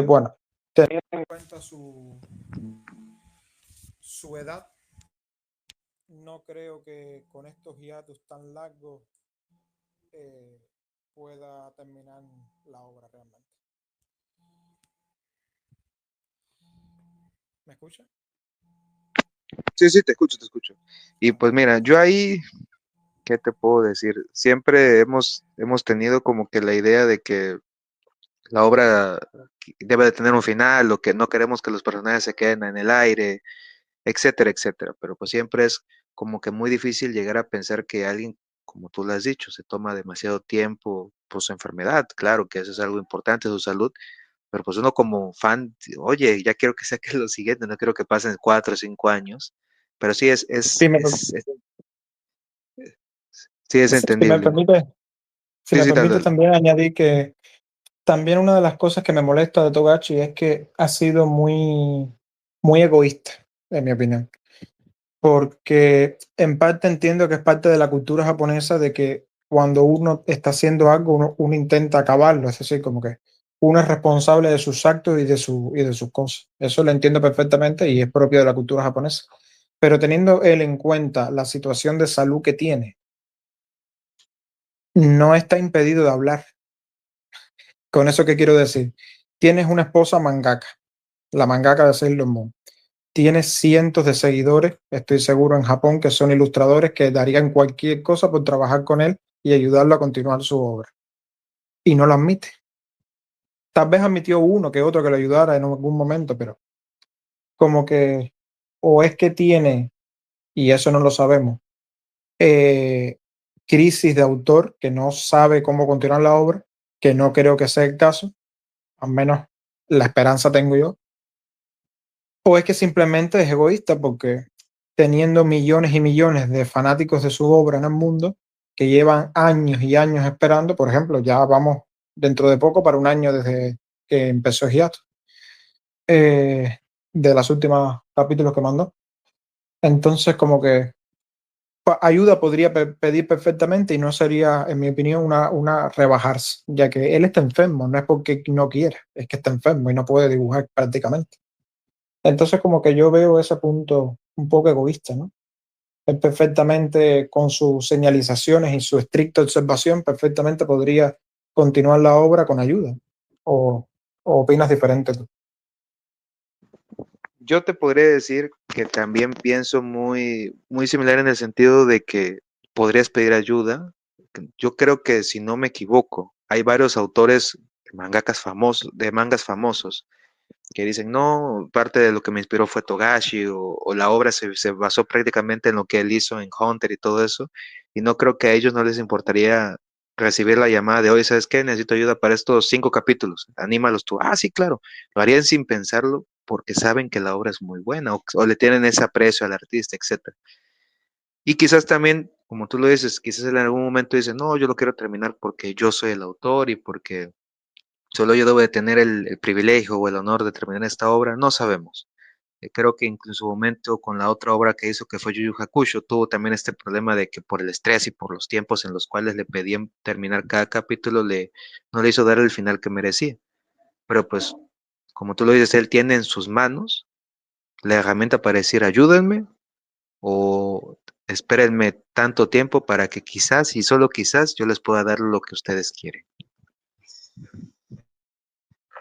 bueno, teniendo en cuenta su edad, no creo que con estos hiatos tan largos eh, pueda terminar la obra realmente. ¿Me escucha? Sí, sí, te escucho, te escucho. Y pues mira, yo ahí, ¿qué te puedo decir? Siempre hemos tenido como que la idea de que la obra debe de tener un final, o que no queremos que los personajes se queden en el aire, etcétera, etcétera. Pero pues siempre es como que muy difícil llegar a pensar que alguien como tú lo has dicho, se toma demasiado tiempo por su enfermedad, claro que eso es algo importante, su salud, pero pues uno como fan, oye, ya quiero que saque lo siguiente, no quiero que pasen 4 o 5 años, pero sí Si me, sí es si me entendible. permite, si Sí, me sí, dale, permite dale. también añadir que también una de las cosas que me molesta de Togashi es que ha sido muy egoísta, en mi opinión. Porque en parte entiendo que es parte de la cultura japonesa de que cuando uno está haciendo algo, uno intenta acabarlo, es decir, como que uno es responsable de sus actos y de sus cosas. Eso lo entiendo perfectamente y es propio de la cultura japonesa. Pero teniendo él en cuenta la situación de salud que tiene, no está impedido de hablar. Con eso, ¿qué quiero decir? Tienes una esposa mangaka, la mangaka de Sailor Moon. Tiene cientos de seguidores, estoy seguro, en Japón, que son ilustradores que darían cualquier cosa por trabajar con él y ayudarlo a continuar su obra. Y no lo admite. Tal vez admitió uno que otro que lo ayudara en algún momento, pero como que o es que tiene, y eso no lo sabemos, eh, crisis de autor, que no sabe cómo continuar la obra, que no creo que sea el caso, al menos la esperanza tengo yo. O es que simplemente es egoísta porque teniendo millones y millones de fanáticos de su obra en el mundo que llevan años y años esperando, por ejemplo, ya vamos dentro de poco para un año desde que empezó el hiato, eh, de las últimas capítulos que mandó. Entonces, como que ayuda podría pedir perfectamente y no sería, en mi opinión, una rebajarse, ya que él está enfermo, no es porque no quiera, es que está enfermo y no puede dibujar prácticamente. Entonces, como que yo veo ese punto un poco egoísta, ¿no? Él perfectamente, con sus señalizaciones y su estricta observación, perfectamente podría continuar la obra con ayuda. ¿O, o opinas diferente tú? Yo te podría decir que también pienso muy similar en el sentido de que podrías pedir ayuda. Yo creo que si no me equivoco, hay varios autores de mangas famosos que dicen, no, parte de lo que me inspiró fue Togashi o la obra se basó prácticamente en lo que él hizo en Hunter y todo eso, y no creo que a ellos no les importaría recibir la llamada de hoy, ¿sabes qué? Necesito ayuda para estos 5 capítulos, anímalos tú. Ah, sí, claro, lo harían sin pensarlo porque saben que la obra es muy buena o le tienen ese aprecio al artista, etcétera. Y quizás también, como tú lo dices, quizás en algún momento dicen, no, yo lo quiero terminar porque yo soy el autor y porque solo yo debo de tener el privilegio o el honor de terminar esta obra, no sabemos. Creo que incluso en su momento con la otra obra que hizo que fue Yu Yu Hakusho, tuvo también este problema de que por el estrés y por los tiempos en los cuales le pedían terminar cada capítulo, no le hizo dar el final que merecía. Pero pues, como tú lo dices, él tiene en sus manos la herramienta para decir ayúdenme o espérenme tanto tiempo para que quizás y solo quizás yo les pueda dar lo que ustedes quieren.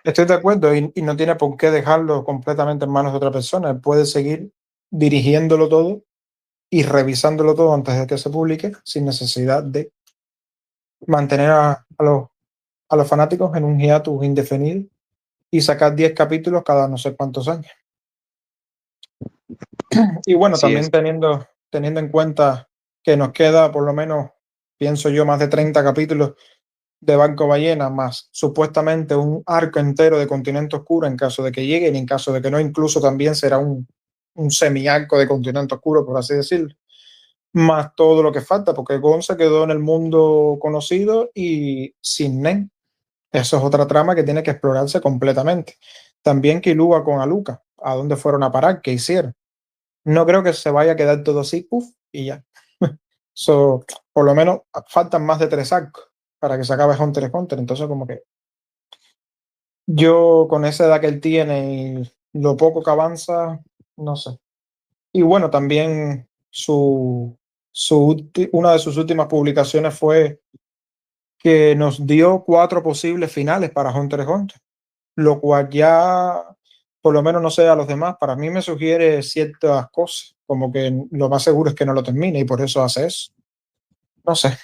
Estoy de acuerdo y no tiene por qué dejarlo completamente en manos de otra persona. Él puede seguir dirigiéndolo todo y revisándolo todo antes de que se publique, sin necesidad de mantener a los fanáticos en un hiatus indefinido y sacar 10 capítulos cada no sé cuántos años. Y bueno, Así es. también teniendo en cuenta que nos queda por lo menos, pienso yo, más de 30 capítulos de Banco Ballena, más supuestamente un arco entero de Continente Oscuro en caso de que lleguen y en caso de que no, incluso también será un semi-arco de Continente Oscuro, por así decirlo, más todo lo que falta, porque Gon se quedó en el mundo conocido y sin Nen. Eso es otra trama que tiene que explorarse completamente. También Killua con Aluka, a dónde fueron a parar, qué hicieron. No creo que se vaya a quedar todo así, puff, y ya. So, por lo menos faltan más de 3 arcos para que se acabe Hunter x Hunter. Entonces, como que yo con esa edad que él tiene y lo poco que avanza, no sé. Y bueno, también una de sus últimas publicaciones fue que nos dio 4 posibles finales para Hunter x Hunter, lo cual ya, por lo menos no sé a los demás, para mí me sugiere ciertas cosas, como que lo más seguro es que no lo termine y por eso hace eso. No sé.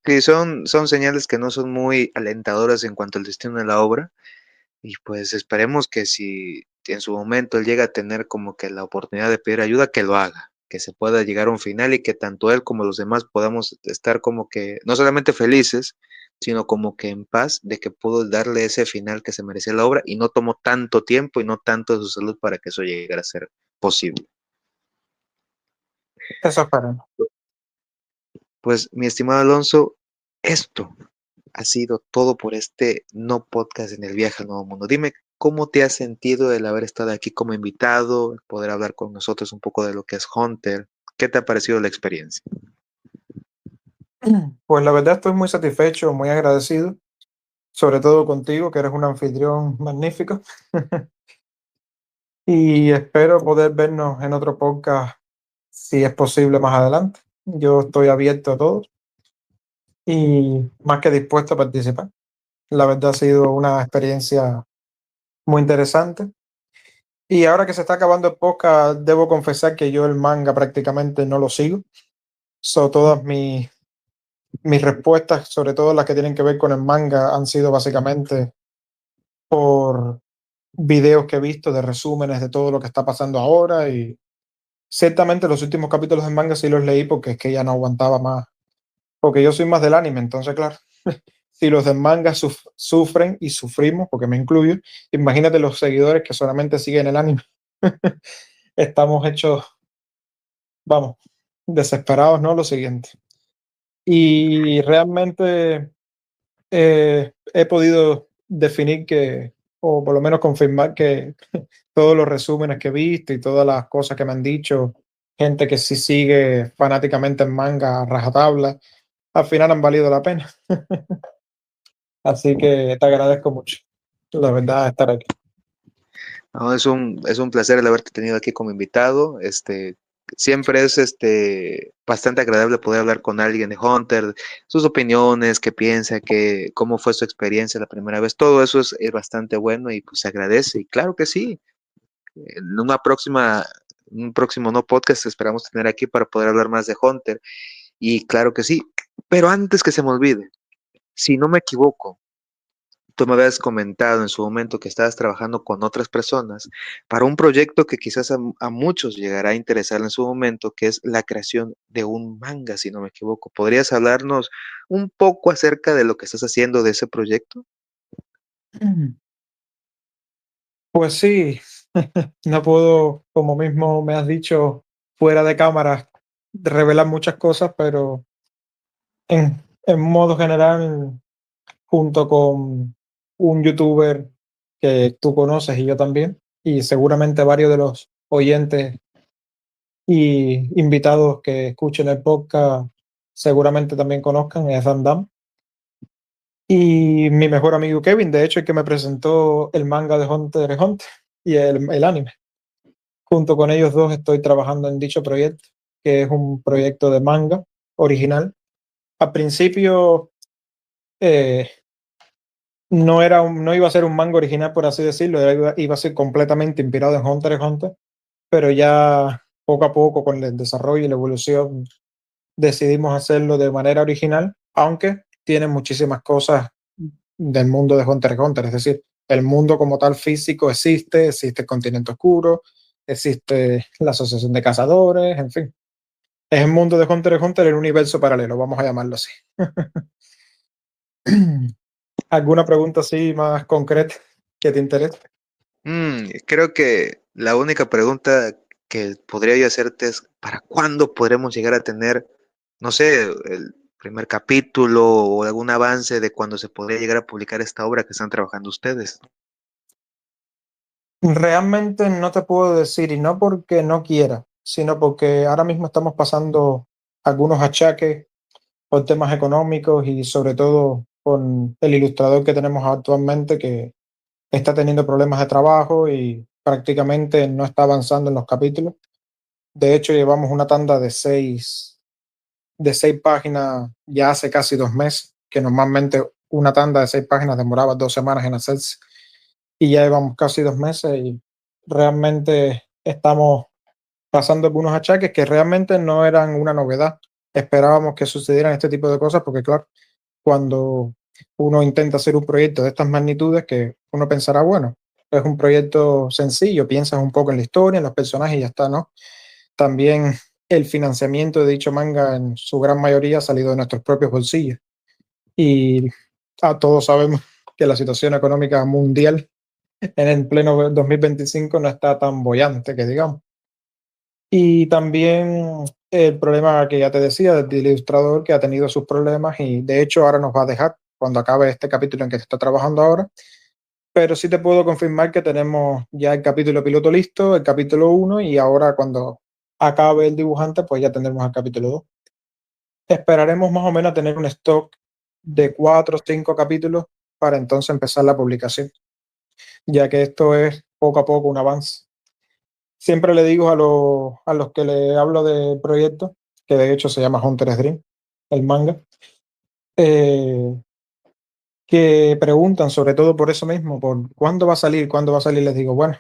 Sí, son señales que no son muy alentadoras en cuanto al destino de la obra. Y pues esperemos que si en su momento él llega a tener como que la oportunidad de pedir ayuda, que lo haga, que se pueda llegar a un final y que tanto él como los demás podamos estar como que no solamente felices, sino como que en paz de que pudo darle ese final que se merecía la obra y no tomó tanto tiempo y no tanto de su salud para que eso llegara a ser posible. Eso esperemos. Pues, mi estimado Alonso, esto ha sido todo por este no podcast en el viaje al nuevo mundo. Dime cómo te has sentido el haber estado aquí como invitado, el poder hablar con nosotros un poco de lo que es Hunter. ¿Qué te ha parecido la experiencia? Pues la verdad estoy muy satisfecho, muy agradecido, sobre todo contigo, que eres un anfitrión magnífico. Y espero poder vernos en otro podcast si es posible más adelante. Yo estoy abierto a todo y más que dispuesto a participar. La verdad ha sido una experiencia muy interesante. Y ahora que se está acabando el podcast, debo confesar que yo el manga prácticamente no lo sigo. Todas mis respuestas, sobre todo las que tienen que ver con el manga, han sido básicamente por videos que he visto de resúmenes de todo lo que está pasando ahora. Y ciertamente los últimos capítulos del manga sí los leí porque es que ya no aguantaba más. Porque yo soy más del anime, entonces claro, si los del manga sufren y sufrimos, porque me incluyo, imagínate los seguidores que solamente siguen el anime. Estamos hechos, vamos, desesperados, ¿no? Lo siguiente. Y realmente he podido definir que, o por lo menos confirmar que todos los resúmenes que he visto y todas las cosas que me han dicho, gente que sí sigue fanáticamente en manga a rajatabla, al final han valido la pena. Así que te agradezco mucho, la verdad, estar aquí. No, es un placer el haberte tenido aquí como invitado. Siempre es bastante agradable poder hablar con alguien de Hunter, sus opiniones, qué piensa, cómo fue su experiencia la primera vez. Todo eso es bastante bueno y pues se agradece. Y claro que sí, en un próximo no podcast esperamos tener aquí para poder hablar más de Hunter. Y claro que sí. Pero antes que se me olvide, si no me equivoco, tú me habías comentado en su momento que estabas trabajando con otras personas para un proyecto que quizás a muchos llegará a interesar en su momento, que es la creación de un manga, si no me equivoco. ¿Podrías hablarnos un poco acerca de lo que estás haciendo de ese proyecto? Pues sí, no puedo, como mismo me has dicho, fuera de cámara, revelar muchas cosas, pero en modo general, junto con un youtuber que tú conoces y yo también, y seguramente varios de los oyentes y invitados que escuchen el podcast seguramente también conozcan, es Van Damme. Y mi mejor amigo Kevin, de hecho, el que me presentó el manga de Hunter x Hunter y el anime. Junto con ellos dos estoy trabajando en dicho proyecto, que es un proyecto de manga original. Al principio eh, no iba a ser un manga original, por así decirlo, iba a ser completamente inspirado en Hunter x Hunter, pero ya poco a poco con el desarrollo y la evolución decidimos hacerlo de manera original, aunque tiene muchísimas cosas del mundo de Hunter x Hunter, es decir, el mundo como tal físico existe el continente oscuro, existe la asociación de cazadores, en fin. Es el mundo de Hunter x Hunter, el universo paralelo, vamos a llamarlo así. ¿Alguna pregunta así más concreta que te interese? Creo que la única pregunta que podría yo hacerte es, ¿para cuándo podremos llegar a tener, no sé, el primer capítulo o algún avance de cuándo se podría llegar a publicar esta obra que están trabajando ustedes? Realmente no te puedo decir, y no porque no quiera, sino porque ahora mismo estamos pasando algunos achaques por temas económicos y sobre todo con el ilustrador que tenemos actualmente que está teniendo problemas de trabajo y prácticamente no está avanzando en los capítulos. De hecho, llevamos una tanda de seis páginas ya hace casi 2 meses, que normalmente una tanda de 6 páginas demoraba 2 semanas en hacerse, y ya llevamos casi 2 meses y realmente estamos pasando algunos achaques que realmente no eran una novedad. Esperábamos que sucedieran este tipo de cosas porque, claro, cuando uno intenta hacer un proyecto de estas magnitudes, que uno pensará, bueno, es un proyecto sencillo, piensas un poco en la historia, en los personajes y ya está, ¿no? También el financiamiento de dicho manga en su gran mayoría ha salido de nuestros propios bolsillos. Y todos sabemos que la situación económica mundial en el pleno 2025 no está tan bollante, que digamos. Y también el problema que ya te decía del ilustrador, que ha tenido sus problemas y de hecho ahora nos va a dejar cuando acabe este capítulo en que se está trabajando ahora. Pero sí te puedo confirmar que tenemos ya el capítulo piloto listo, el capítulo 1, y ahora cuando acabe el dibujante, pues ya tendremos el capítulo 2. Esperaremos más o menos tener un stock de 4 o 5 capítulos para entonces empezar la publicación, ya que esto es poco a poco un avance. Siempre le digo a los que le hablo del proyecto, que de hecho se llama Hunter's Dream, el manga, eh, que preguntan sobre todo por eso mismo, por cuándo va a salir, les digo, bueno,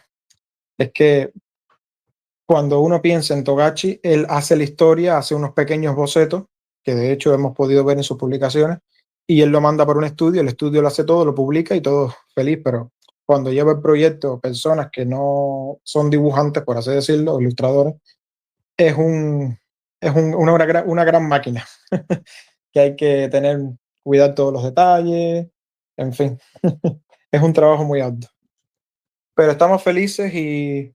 es que cuando uno piensa en Togashi, él hace la historia, hace unos pequeños bocetos, que de hecho hemos podido ver en sus publicaciones, y él lo manda para un estudio, el estudio lo hace todo, lo publica y todo feliz, pero cuando lleva el proyecto personas que no son dibujantes, por así decirlo, ilustradores, es una gran máquina que hay que tener, cuidar todos los detalles, en fin, es un trabajo muy alto. Pero estamos felices y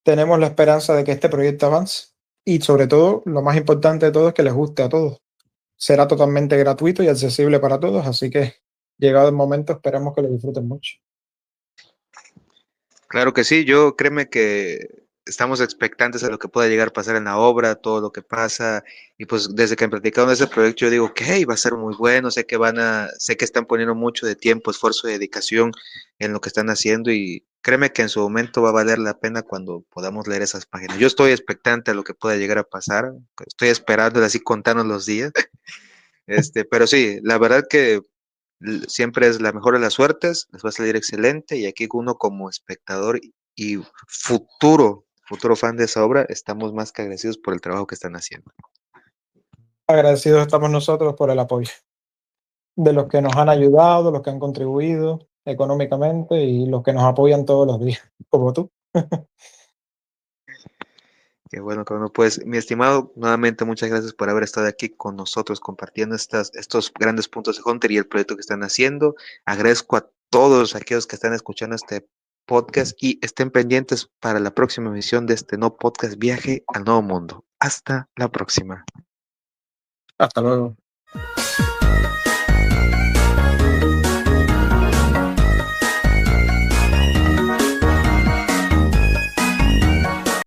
tenemos la esperanza de que este proyecto avance y sobre todo, lo más importante de todo es que les guste a todos. Será totalmente gratuito y accesible para todos, así que llegado el momento esperamos que lo disfruten mucho. Claro que sí, yo créeme que estamos expectantes a lo que pueda llegar a pasar en la obra, todo lo que pasa, y pues desde que han platicado de ese proyecto yo digo que hey, va a ser muy bueno, sé que están poniendo mucho de tiempo, esfuerzo y dedicación en lo que están haciendo y créeme que en su momento va a valer la pena cuando podamos leer esas páginas. Yo estoy expectante a lo que pueda llegar a pasar, estoy esperando así contarnos los días, pero sí, la verdad que siempre es la mejor de las suertes, les va a salir excelente y aquí uno como espectador y futuro fan de esa obra, estamos más que agradecidos por el trabajo que están haciendo. Agradecidos estamos nosotros por el apoyo de los que nos han ayudado, los que han contribuido económicamente y los que nos apoyan todos los días, como tú. Qué bueno, pues mi estimado, nuevamente muchas gracias por haber estado aquí con nosotros compartiendo estos grandes puntos de Hunter y el proyecto que están haciendo. Agradezco a todos aquellos que están escuchando este podcast y estén pendientes para la próxima emisión de este no podcast Viaje al Nuevo Mundo. Hasta la próxima. Hasta luego.